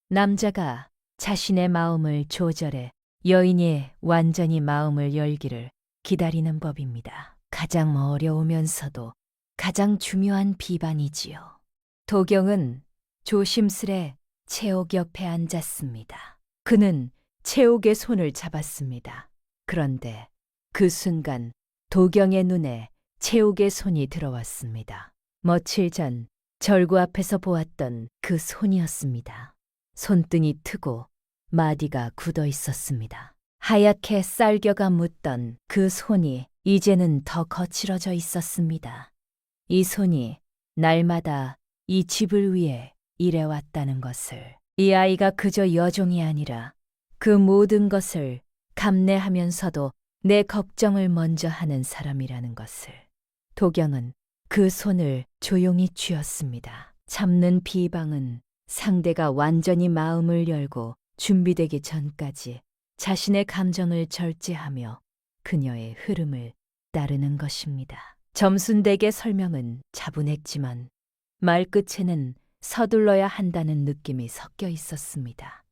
남자가 자신의 마음을 조절해 여인이 완전히 마음을 열기를 기다리는 법입니다. 가장 어려우면서도 가장 중요한 비반이지요. 도경은 조심스레 채옥 옆에 앉았습니다. 그는 채옥의 손을 잡았습니다. 그런데 그 순간 도경의 눈에 채옥의 손이 들어왔습니다. 며칠 전 절구 앞에서 보았던 그 손이었습니다. 손등이 트고 마디가 굳어 있었습니다. 하얗게 쌀겨가 묻던 그 손이 이제는 더 거칠어져 있었습니다. 이 손이 날마다 이 집을 위해 일해왔다는 것을, 이 아이가 그저 여종이 아니라 그 모든 것을 감내하면서도 내 걱정을 먼저 하는 사람이라는 것을. 도경은 그 손을 조용히 쥐었습니다. 참는 비방은 상대가 완전히 마음을 열고 준비되기 전까지 자신의 감정을 절제하며 그녀의 흐름을 따르는 것입니다. 점순댁의 설명은 차분했지만 말끝에는 서둘러야 한다는 느낌이 섞여 있었습니다.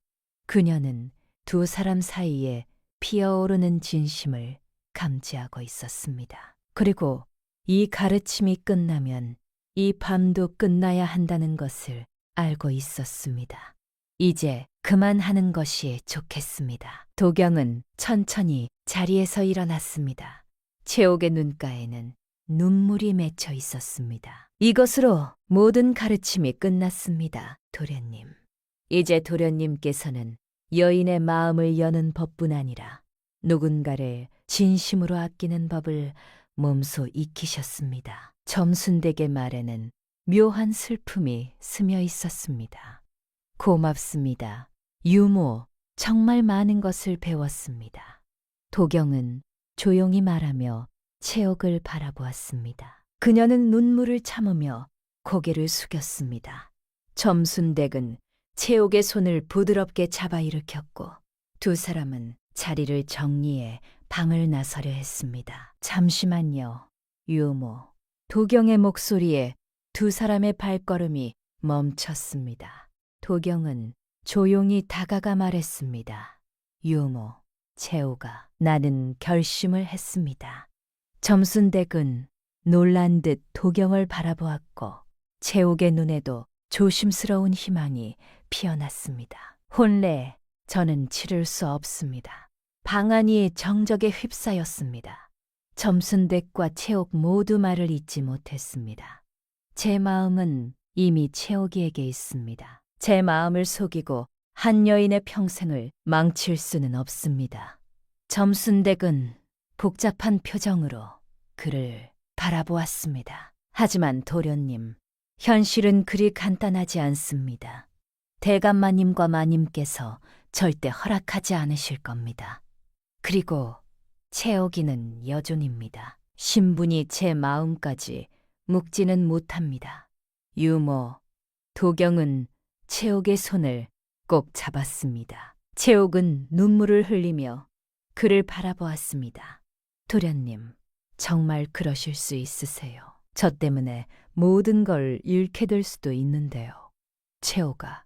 그녀는 두 사람 사이에 피어오르는 진심을 감지하고 있었습니다. 그리고 이 가르침이 끝나면 이 밤도 끝나야 한다는 것을 알고 있었습니다. 이제 그만하는 것이 좋겠습니다. 도경은 천천히 자리에서 일어났습니다. 채옥의 눈가에는 눈물이 맺혀 있었습니다. 이것으로 모든 가르침이 끝났습니다, 도련님. 이제 도련님께서는 여인의 마음을 여는 법뿐 아니라 누군가를 진심으로 아끼는 법을 몸소 익히셨습니다. 점순댁의 말에는 묘한 슬픔이 스며 있었습니다. 고맙습니다. 유모, 정말 많은 것을 배웠습니다. 도경은 조용히 말하며 채옥을 바라보았습니다. 그녀는 눈물을 참으며 고개를 숙였습니다. 점순댁은 채옥의 손을 부드럽게 잡아 일으켰고 두 사람은 자리를 정리해 방을 나서려 했습니다. 잠시만요, 유모. 도경의 목소리에 두 사람의 발걸음이 멈췄습니다. 도경은 조용히 다가가 말했습니다. 유모, 채옥아, 나는 결심을 했습니다. 점순댁은 놀란 듯 도경을 바라보았고 채옥의 눈에도 조심스러운 희망이 피어났습니다. 혼례, 저는 치를 수 없습니다. 방안이 정적에 휩싸였습니다. 점순댁과 채옥 모두 말을 잇지 못했습니다. 제 마음은 이미 채옥이에게 있습니다. 제 마음을 속이고 한 여인의 평생을 망칠 수는 없습니다. 점순댁은 복잡한 표정으로 그를 바라보았습니다. 하지만 도련님, 현실은 그리 간단하지 않습니다. 대감마님과 마님께서 절대 허락하지 않으실 겁니다. 그리고 채옥이는 여종입니다. 신분이 제 마음까지 묵지는 못합니다. 유모, 도경은 채옥의 손을 꼭 잡았습니다. 채옥은 눈물을 흘리며 그를 바라보았습니다. 도련님, 정말 그러실 수 있으세요. 저 때문에 모든 걸 잃게 될 수도 있는데요. 채옥아,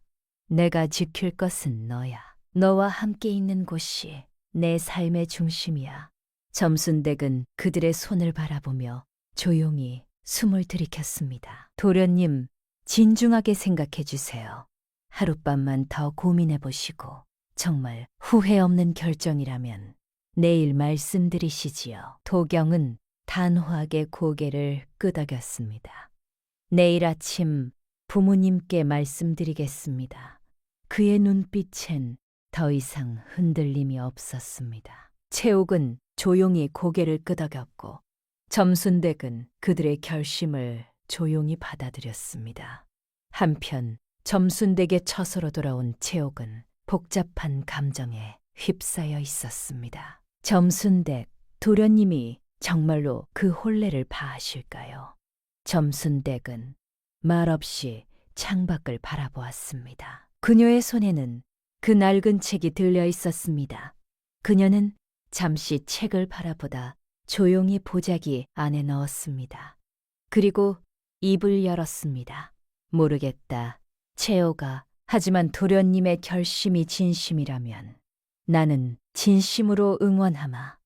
내가 지킬 것은 너야. 너와 함께 있는 곳이 내 삶의 중심이야. 점순댁은 그들의 손을 바라보며 조용히 숨을 들이켰습니다. 도련님, 진중하게 생각해 주세요. 하룻밤만 더 고민해 보시고 정말 후회 없는 결정이라면 내일 말씀드리시지요. 도경은 단호하게 고개를 끄덕였습니다. 내일 아침 부모님께 말씀드리겠습니다. 그의 눈빛엔 더 이상 흔들림이 없었습니다. 채옥은 조용히 고개를 끄덕였고 점순댁은 그들의 결심을 조용히 받아들였습니다. 한편 점순댁의 처소로 돌아온 채옥은 복잡한 감정에 휩싸여 있었습니다. 점순댁, 도련님이 정말로 그 혼례를 파하실까요? 점순댁은 말없이 창밖을 바라보았습니다. 그녀의 손에는 그 낡은 책이 들려 있었습니다. 그녀는 잠시 책을 바라보다 조용히 보자기 안에 넣었습니다. 그리고 입을 열었습니다. 모르겠다, 채옥아. 하지만 도련님의 결심이 진심이라면 나는 진심으로 응원하마.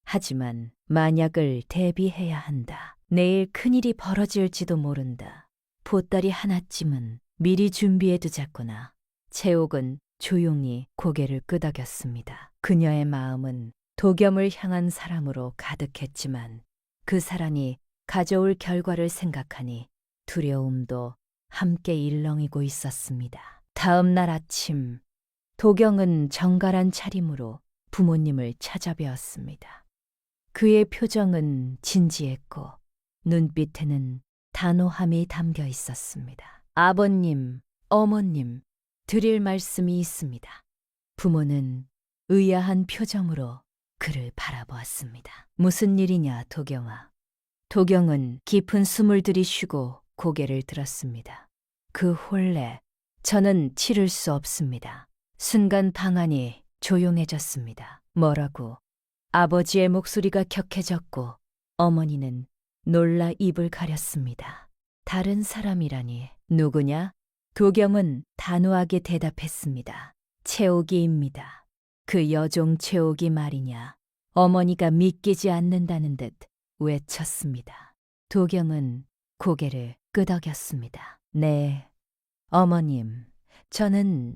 하지만 만약을 대비해야 한다. 내일 큰일이 벌어질지도 모른다. 보따리 하나쯤은 미리 준비해두자꾸나. 채옥은 조용히 고개를 끄덕였습니다. 그녀의 마음은 도겸을 향한 사랑으로 가득했지만 그 사랑이 가져올 결과를 생각하니 두려움도 함께 일렁이고 있었습니다. 다음 날 아침, 도경은 정갈한 차림으로 부모님을 찾아뵈었습니다. 그의 표정은 진지했고 눈빛에는 단호함이 담겨 있었습니다. 아버님, 어머님, 드릴 말씀이 있습니다. 부모는 의아한 표정으로 그를 바라보았습니다. 무슨 일이냐, 도경아. 도경은 깊은 숨을 들이쉬고 고개를 들었습니다. 그 혼례, 저는 치를 수 없습니다. 순간 방 안이 조용해졌습니다. 뭐라고? 아버지의 목소리가 격해졌고 어머니는 놀라 입을 가렸습니다. 다른 사람이라니 누구냐? 도경은 단호하게 대답했습니다. 채옥이입니다. 그 여종 채옥이 말이냐. 어머니가 믿기지 않는다는 듯 외쳤습니다. 도경은 고개를 끄덕였습니다. 네, 어머님, 저는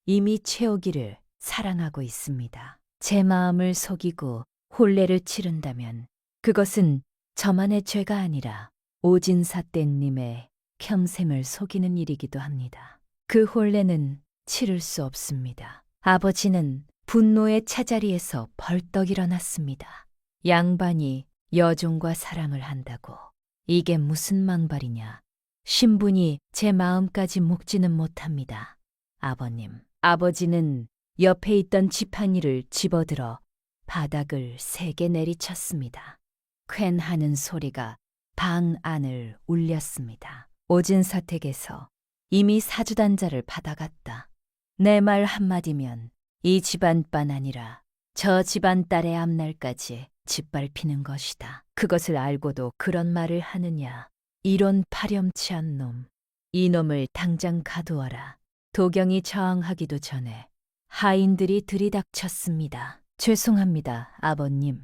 이미 채옥이를 사랑하고 있습니다. 제 마음을 속이고 혼례를 치른다면 그것은 저만의 죄가 아니라 오진사 땡님의 평생을 속이는 일이기도 합니다. 그 혼례는 치를 수 없습니다. 아버지는 분노의 차자리에서 벌떡 일어났습니다. 양반이 여종과 사랑을 한다고 이게 무슨 망발이냐. 신분이 제 마음까지 묶지는 못합니다. 아버님, 아버지는 옆에 있던 지팡이를 집어들어 바닥을 세게 내리쳤습니다. 퀻 하는 소리가 방 안을 울렸습니다. 오진사택에서 이미 사주단자를 받아갔다. 내 말 한마디면 이 집안뿐 아니라 저 집안 딸의 앞날까지 짓밟히는 것이다. 그것을 알고도 그런 말을 하느냐. 이런 파렴치한 놈. 이 놈을 당장 가두어라. 도경이 저항하기도 전에 하인들이 들이닥쳤습니다. 죄송합니다, 아버님.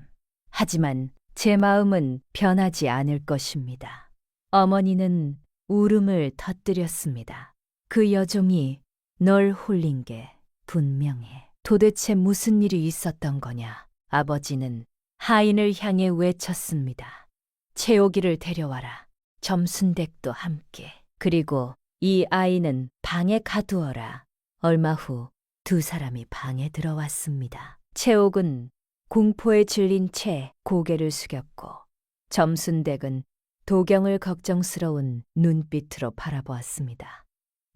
하지만 제 마음은 변하지 않을 것입니다. 어머니는 울음을 터뜨렸습니다. 그 여종이 널 홀린 게 분명해. 도대체 무슨 일이 있었던 거냐? 아버지는 하인을 향해 외쳤습니다. 채옥이를 데려와라. 점순댁도 함께. 그리고 이 아이는 방에 가두어라. 얼마 후 두 사람이 방에 들어왔습니다. 채옥은 공포에 질린 채 고개를 숙였고 점순댁은 도경을 걱정스러운 눈빛으로 바라보았습니다.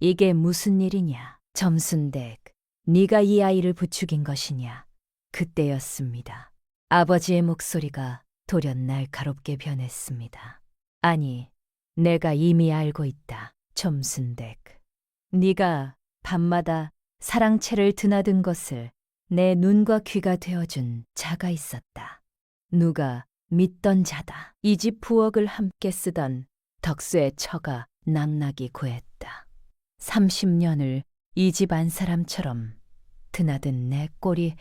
이게 무슨 일이냐? 점순댁, 네가 이 아이를 부추긴 것이냐? 그때였습니다. 아버지의 목소리가 돌연 날카롭게 변했습니다. 아니, 내가 이미 알고 있다. 점순댁. 네가 밤마다 사랑채를 드나든 것을 내 눈과 귀가 되어준 자가 있었다. 누가 믿던 자다. 이 집 부엌을 함께 쓰던 덕수의 처가 낙낙이 구했다. 30년을 이 집 안 사람처럼 드나든 내 꼴이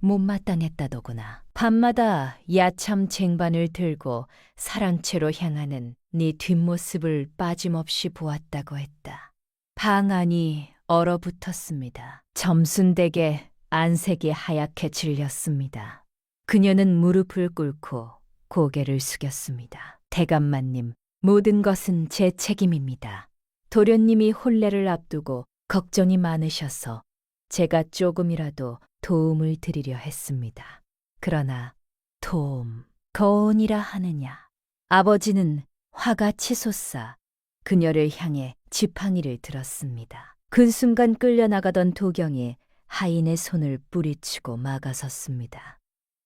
못마땅했다더구나. 밤마다 야참 쟁반을 들고 사랑채로 향하는 네 뒷모습을 빠짐없이 보았다고 했다. 방 안이 얼어붙었습니다. 점순댁의 안색이 하얗게 질렸습니다. 그녀는 무릎을 꿇고 고개를 숙였습니다. 대감마님, 모든 것은 제 책임입니다. 도련님이 혼례를 앞두고 걱정이 많으셔서 제가 조금이라도 도움을 드리려 했습니다. 그러나 도움, 거언이라 하느냐. 아버지는 화가 치솟아 그녀를 향해 지팡이를 들었습니다. 그 순간 끌려나가던 도경이 하인의 손을 뿌리치고 막아섰습니다.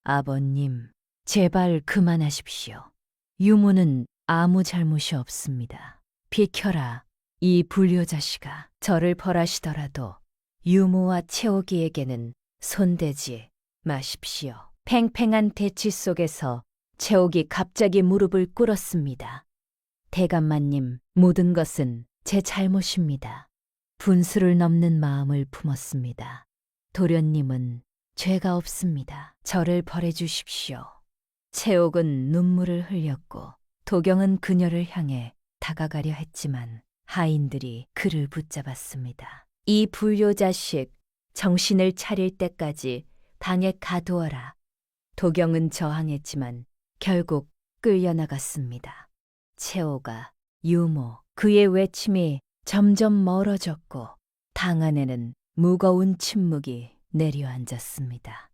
아버님, 제발 그만하십시오. 유모는 아무 잘못이 없습니다. 비켜라, 이 불효자식아. 저를 벌하시더라도 유모와 채옥이에게는 손대지 마십시오. 팽팽한 대치 속에서 채옥이 갑자기 무릎을 꿇었습니다. 대감마님, 모든 것은 제 잘못입니다. 분수를 넘는 마음을 품었습니다. 도련님은 죄가 없습니다. 저를 벌해 주십시오. 채옥은 눈물을 흘렸고 도경은 그녀를 향해 다가가려 했지만 하인들이 그를 붙잡았습니다. 이 불효자식, 정신을 차릴 때까지 방에 가두어라. 도경은 저항했지만 결국 끌려나갔습니다. 채옥아, 유모, 그의 외침이 점점 멀어졌고 방 안에는 무거운 침묵이 내려앉았습니다.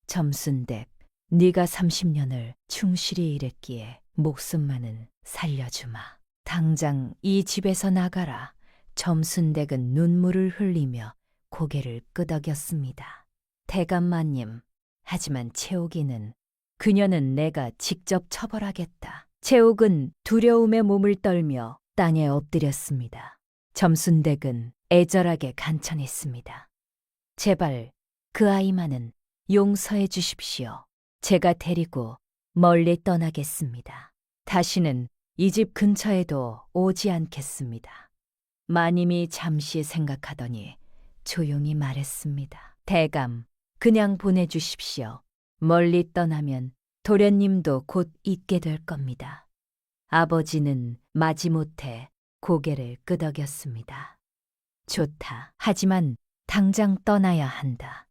점순댁, 네가 30년을 충실히 일했기에 목숨만은 살려주마. 당장 이 집에서 나가라. 점순댁은 눈물을 흘리며 고개를 끄덕였습니다. 대감마님, 하지만 채옥이는 그녀는 내가 직접 처벌하겠다. 채옥은 두려움에 몸을 떨며 땅에 엎드렸습니다. 점순댁은 애절하게 간청했습니다. 제발 그 아이만은 용서해 주십시오. 제가 데리고 멀리 떠나겠습니다. 다시는 이 집 근처에도 오지 않겠습니다. 마님이 잠시 생각하더니 조용히 말했습니다. 대감, 그냥 보내주십시오. 멀리 떠나면 도련님도 곧 잊게 될 겁니다. 아버지는 마지못해 고개를 끄덕였습니다. 좋다. 하지만 당장 떠나야 한다.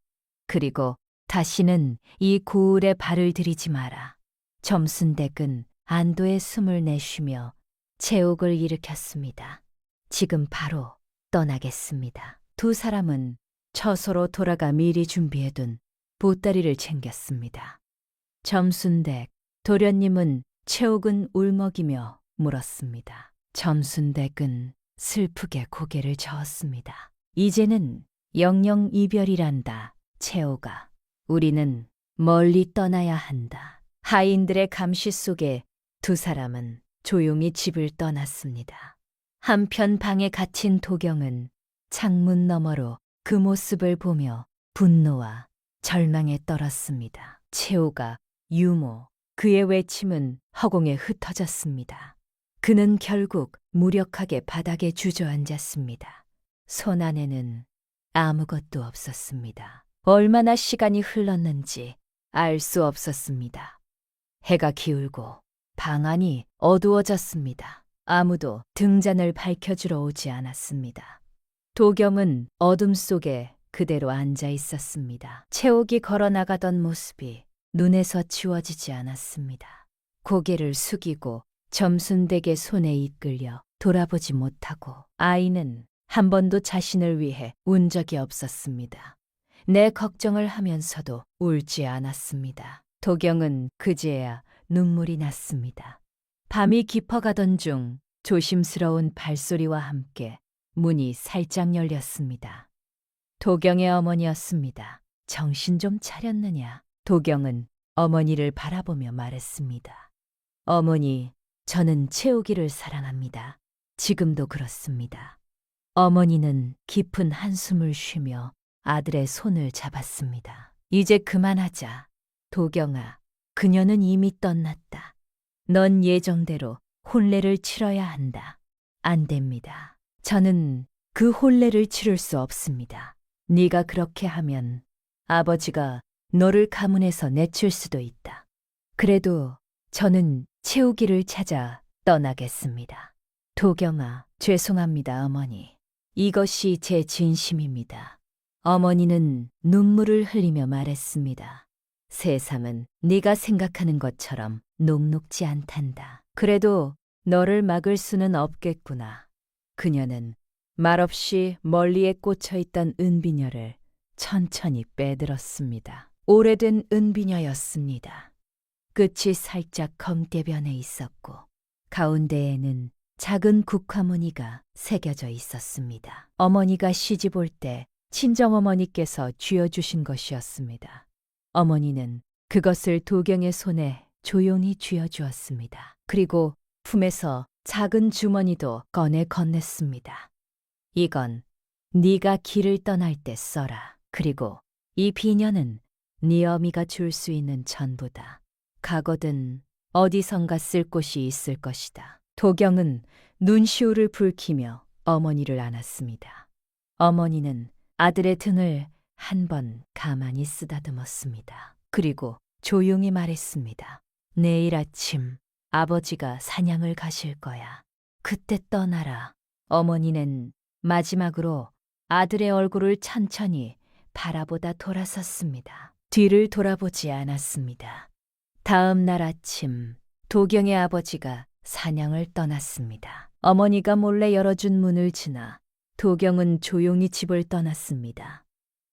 그리고 다시는 이 고을에 발을 들이지 마라. 점순댁은 안도의 숨을 내쉬며 채옥을 일으켰습니다. 지금 바로 떠나겠습니다. 두 사람은 처소로 돌아가 미리 준비해둔 보따리를 챙겼습니다. 점순댁, 도련님은 채옥은 울먹이며 물었습니다. 점순댁은 슬프게 고개를 저었습니다. 이제는 영영 이별이란다, 채옥아. 우리는 멀리 떠나야 한다. 하인들의 감시 속에 두 사람은 조용히 집을 떠났습니다. 한편 방에 갇힌 도경은 창문 너머로 그 모습을 보며 분노와 절망에 떨었습니다. 채옥아, 유모, 그의 외침은 허공에 흩어졌습니다. 그는 결국 무력하게 바닥에 주저앉았습니다. 손 안에는 아무것도 없었습니다. 얼마나 시간이 흘렀는지 알 수 없었습니다. 해가 기울고 방 안이 어두워졌습니다. 아무도 등잔을 밝혀주러 오지 않았습니다. 도경은 어둠 속에 그대로 앉아 있었습니다. 채옥이 걸어 나가던 모습이 눈에서 지워지지 않았습니다. 고개를 숙이고 점순댁의 손에 이끌려 돌아보지 못하고 아이는 한 번도 자신을 위해 운 적이 없었습니다. 내 걱정을 하면서도 울지 않았습니다. 도경은 그제야 눈물이 났습니다. 밤이 깊어가던 중 조심스러운 발소리와 함께 문이 살짝 열렸습니다. 도경의 어머니였습니다. 정신 좀 차렸느냐? 도경은 어머니를 바라보며 말했습니다. 어머니, 저는 채옥이를 사랑합니다. 지금도 그렇습니다. 어머니는 깊은 한숨을 쉬며 아들의 손을 잡았습니다. 이제 그만하자. 도경아, 그녀는 이미 떠났다. 넌 예정대로 혼례를 치러야 한다. 안 됩니다. 저는 그 혼례를 치를 수 없습니다. 네가 그렇게 하면 아버지가 너를 가문에서 내칠 수도 있다. 그래도 저는 채우기를 찾아 떠나겠습니다. 도경아, 죄송합니다, 어머니. 이것이 제 진심입니다. 어머니는 눈물을 흘리며 말했습니다. 세상은 네가 생각하는 것처럼 녹록지 않단다. 그래도 너를 막을 수는 없겠구나. 그녀는 말없이 멀리에 꽂혀있던 은비녀를 천천히 빼들었습니다. 오래된 은비녀였습니다. 끝이 살짝 검대변해 있었고 가운데에는 작은 국화무늬가 새겨져 있었습니다. 어머니가 시집 올 때 친정어머니께서 쥐어주신 것이었습니다. 어머니는 그것을 도경의 손에 조용히 쥐어주었습니다. 그리고 품에서 작은 주머니도 꺼내 건넸습니다. 이건 네가 길을 떠날 때 써라. 그리고 이 비녀는 네 어미가 줄 수 있는 전부다. 가거든 어디선가 쓸 곳이 있을 것이다. 도경은 눈시울을 붉히며 어머니를 안았습니다. 어머니는 아들의 등을 한 번 가만히 쓰다듬었습니다. 그리고 조용히 말했습니다. 내일 아침 아버지가 사냥을 가실 거야. 그때 떠나라. 어머니는 마지막으로 아들의 얼굴을 천천히 바라보다 돌아섰습니다. 뒤를 돌아보지 않았습니다. 다음 날 아침 도경의 아버지가 사냥을 떠났습니다. 어머니가 몰래 열어준 문을 지나 도경은 조용히 집을 떠났습니다.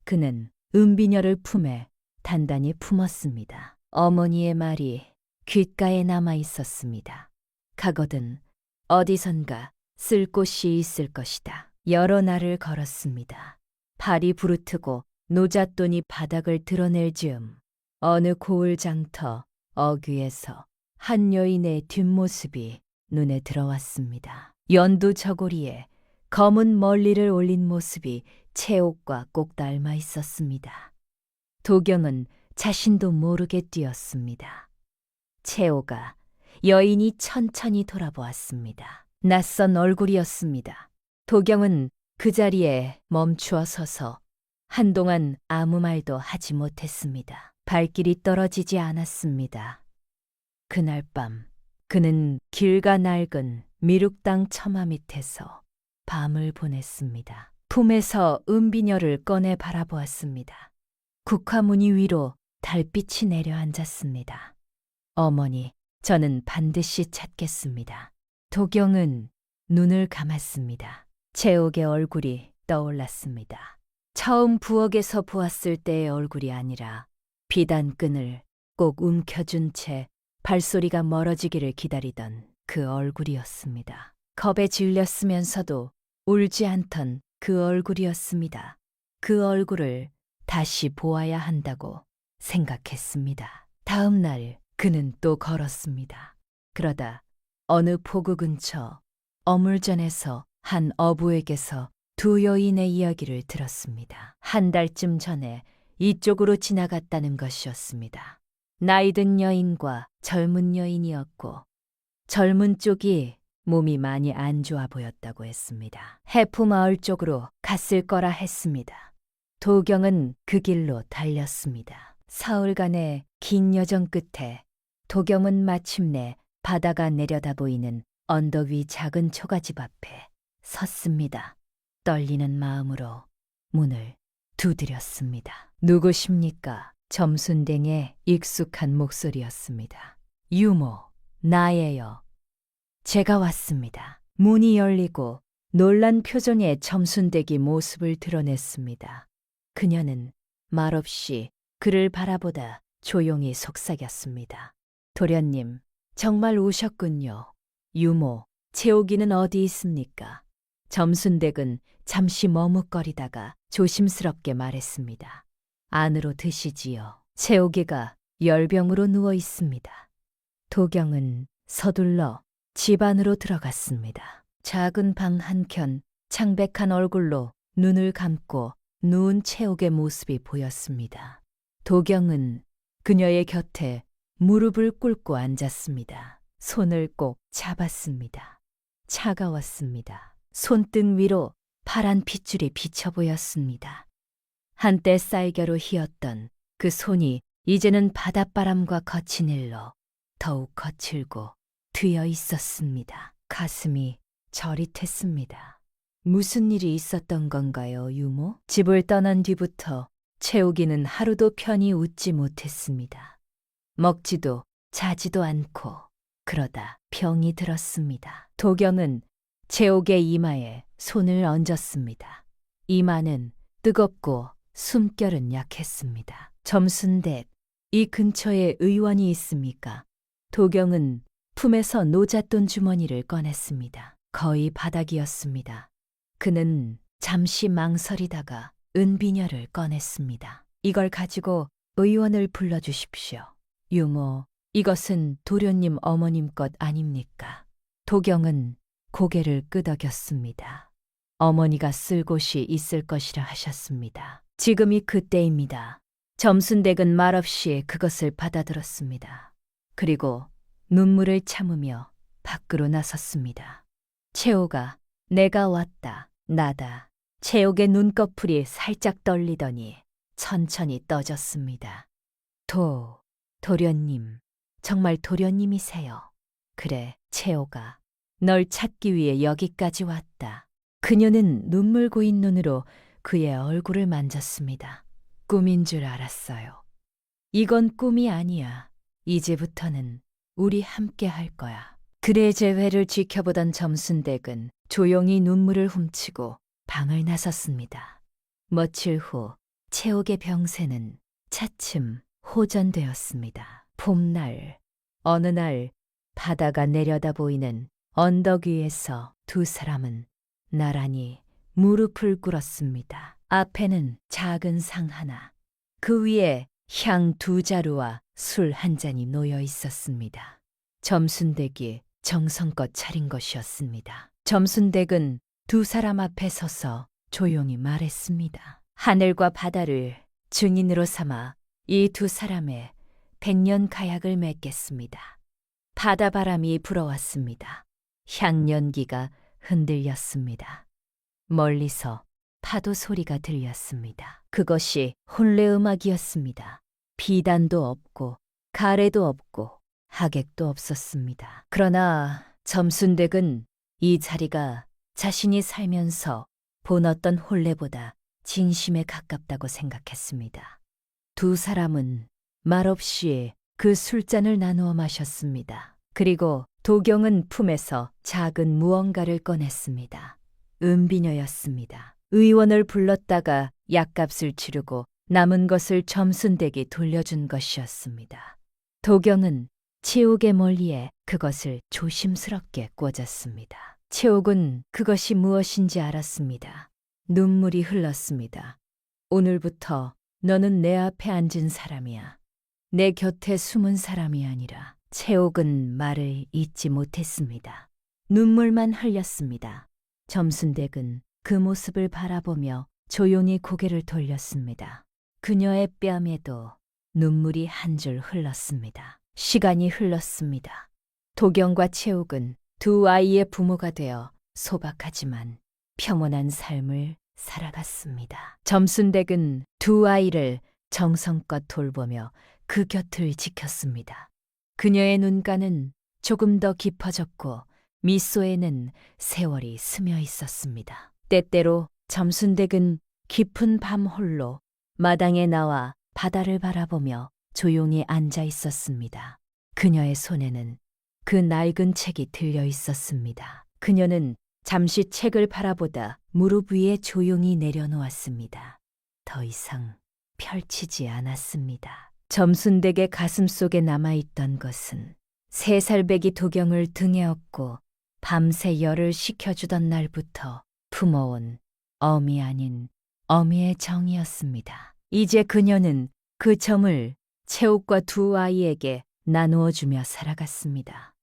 그는 은비녀를 품에 단단히 품었습니다. 어머니의 말이 귓가에 남아 있었습니다. 가거든 어디선가 쓸 곳이 있을 것이다. 여러 날을 걸었습니다. 발이 부르트고 노잣돈이 바닥을 드러낼 즈음 어느 고을 장터 어귀에서 한 여인의 뒷모습이 눈에 들어왔습니다. 연두 저고리에 검은 멀리를 올린 모습이 채옥과 꼭 닮아 있었습니다. 도경은 자신도 모르게 뛰었습니다. 채옥아, 여인이 천천히 돌아보았습니다. 낯선 얼굴이었습니다. 도경은 그 자리에 멈추어 서서 한동안 아무 말도 하지 못했습니다. 발길이 떨어지지 않았습니다. 그날 밤 그는 길가 낡은 미륵당 처마 밑에서 밤을 보냈습니다. 품에서 은비녀를 꺼내 바라보았습니다. 국화무늬 위로 달빛이 내려앉았습니다. 어머니, 저는 반드시 찾겠습니다. 도경은 눈을 감았습니다. 채옥의 얼굴이 떠올랐습니다. 처음 부엌에서 보았을 때의 얼굴이 아니라 비단끈을 꼭 움켜쥔 채 발소리가 멀어지기를 기다리던 그 얼굴이었습니다. 겁에 질렸으면서도 울지 않던 그 얼굴이었습니다. 그 얼굴을 다시 보아야 한다고 생각했습니다. 다음 날 그는 또 걸었습니다. 그러다 어느 포구 근처 어물전에서 한 어부에게서 두 여인의 이야기를 들었습니다. 한 달쯤 전에 이쪽으로 지나갔다는 것이었습니다. 나이든 여인과 젊은 여인이었고 젊은 쪽이 몸이 많이 안 좋아 보였다고 했습니다. 해프마을 쪽으로 갔을 거라 했습니다. 도경은 그 길로 달렸습니다. 사흘간의 긴 여정 끝에 도경은 마침내 바다가 내려다 보이는 언덕 위 작은 초가집 앞에 섰습니다. 떨리는 마음으로 문을 두드렸습니다. 누구십니까? 점순댕의 익숙한 목소리였습니다. 유모, 나예요. 제가 왔습니다. 문이 열리고 놀란 표정의 점순댁이 모습을 드러냈습니다. 그녀는 말없이 그를 바라보다 조용히 속삭였습니다. 도련님, 정말 오셨군요. 유모, 채옥이는 어디 있습니까? 점순댁은 잠시 머뭇거리다가 조심스럽게 말했습니다. 안으로 드시지요. 채옥이가 열병으로 누워 있습니다. 도경은 서둘러 집 안으로 들어갔습니다. 작은 방 한켠 창백한 얼굴로 눈을 감고 누운 채옥의 모습이 보였습니다. 도경은 그녀의 곁에 무릎을 꿇고 앉았습니다. 손을 꼭 잡았습니다. 차가웠습니다. 손등 위로 파란 핏줄이 비쳐 보였습니다. 한때 쌀겨로 휘었던 그 손이 이제는 바닷바람과 거친 일로 더욱 거칠고 트여 있었습니다. 가슴이 저릿했습니다. 무슨 일이 있었던 건가요, 유모? 집을 떠난 뒤부터 채옥이는 하루도 편히 웃지 못했습니다. 먹지도 자지도 않고 그러다 병이 들었습니다. 도경은 채옥의 이마에 손을 얹었습니다. 이마는 뜨겁고 숨결은 약했습니다. 점순댁, 이 근처에 의원이 있습니까? 도경은 품에서 노잣돈 주머니를 꺼냈습니다. 거의 바닥이었습니다. 그는 잠시 망설이다가 은비녀를 꺼냈습니다. 이걸 가지고 의원을 불러주십시오. 유모, 이것은 도련님 어머님 것 아닙니까? 도경은 고개를 끄덕였습니다. 어머니가 쓸 곳이 있을 것이라 하셨습니다. 지금이 그때입니다. 점순댁은 말없이 그것을 받아들었습니다. 그리고 눈물을 참으며 밖으로 나섰습니다. 채옥아, 내가 왔다. 나다. 채옥의 눈꺼풀이 살짝 떨리더니 천천히 떠졌습니다. 도련님, 정말 도련님이세요. 그래, 채호가. 널 찾기 위해 여기까지 왔다. 그녀는 눈물 고인 눈으로 그의 얼굴을 만졌습니다. 꿈인 줄 알았어요. 이건 꿈이 아니야. 이제부터는 우리 함께 할 거야. 그의 재회를 지켜보던 점순댁은 조용히 눈물을 훔치고 방을 나섰습니다. 며칠 후 채옥의 병세는 차츰 호전되었습니다. 봄날, 어느 날 바다가 내려다 보이는 언덕 위에서 두 사람은 나란히 무릎을 꿇었습니다. 앞에는 작은 상 하나, 그 위에 향 두 자루와 술 한 잔이 놓여 있었습니다. 점순댁이 정성껏 차린 것이었습니다. 점순댁은 두 사람 앞에 서서 조용히 말했습니다. 하늘과 바다를 증인으로 삼아 이 두 사람의 100년 가약을 맺겠습니다. 바다바람이 불어왔습니다. 향연기가 흔들렸습니다. 멀리서 파도 소리가 들렸습니다. 그것이 혼례음악이었습니다. 비단도 없고 가래도 없고 하객도 없었습니다. 그러나 점순댁은 이 자리가 자신이 살면서 본 어떤 혼례보다 진심에 가깝다고 생각했습니다. 두 사람은 말없이 그 술잔을 나누어 마셨습니다. 그리고 도경은 품에서 작은 무언가를 꺼냈습니다. 은비녀였습니다. 의원을 불렀다가 약값을 치르고 남은 것을 점순댁이 돌려준 것이었습니다. 도경은 채옥의 머리에 그것을 조심스럽게 꽂았습니다. 채옥은 그것이 무엇인지 알았습니다. 눈물이 흘렀습니다. 오늘부터 너는 내 앞에 앉은 사람이야. 내 곁에 숨은 사람이 아니라. 채옥은 말을 잇지 못했습니다. 눈물만 흘렸습니다. 점순댁은 그 모습을 바라보며 조용히 고개를 돌렸습니다. 그녀의 뺨에도 눈물이 한 줄 흘렀습니다. 시간이 흘렀습니다. 도경과 채옥은 두 아이의 부모가 되어 소박하지만 평온한 삶을 살아갔습니다. 점순댁은 두 아이를 정성껏 돌보며 그 곁을 지켰습니다. 그녀의 눈가는 조금 더 깊어졌고 미소에는 세월이 스며 있었습니다. 때때로 점순댁은 깊은 밤 홀로 마당에 나와 바다를 바라보며 조용히 앉아 있었습니다. 그녀의 손에는 그 낡은 책이 들려 있었습니다. 그녀는 잠시 책을 바라보다 무릎 위에 조용히 내려놓았습니다. 더 이상 펼치지 않았습니다. 점순댁의 가슴속에 남아있던 것은 3살배기 도경을 등에 업고 밤새 열을 식혀주던 날부터 품어온 어미 아닌 어미의 정이었습니다. 이제 그녀는 그 정을 채옥과 두 아이에게 나누어주며 살아갔습니다.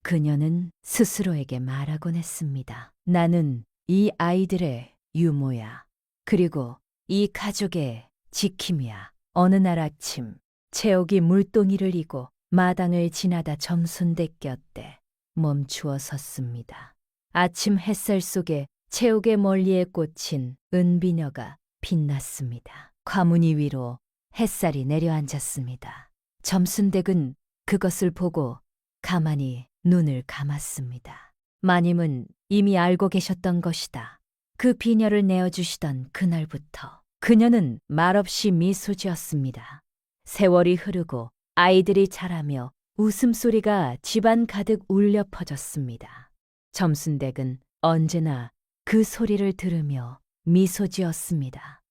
그녀는 스스로에게 말하곤 했습니다. 나는 이 아이들의 유모야. 그리고 이 가족의 지킴이야. 어느 날 아침 채옥이 물동이를 이고 마당을 지나다 점순댁 곁에 멈추어 섰습니다. 아침 햇살 속에 채옥의 멀리에 꽂힌 은비녀가 빛났습니다. 과무니 위로 햇살이 내려앉았습니다. 점순댁은 그것을 보고 가만히 눈을 감았습니다. 마님은 이미 알고 계셨던 것이다. 그 비녀를 내어주시던 그날부터 그녀는 말없이 미소 지었습니다. 세월이 흐르고 아이들이 자라며 웃음소리가 집안 가득 울려 퍼졌습니다. 점순댁은 언제나 그 소리를 들으며 미소 지었습니다.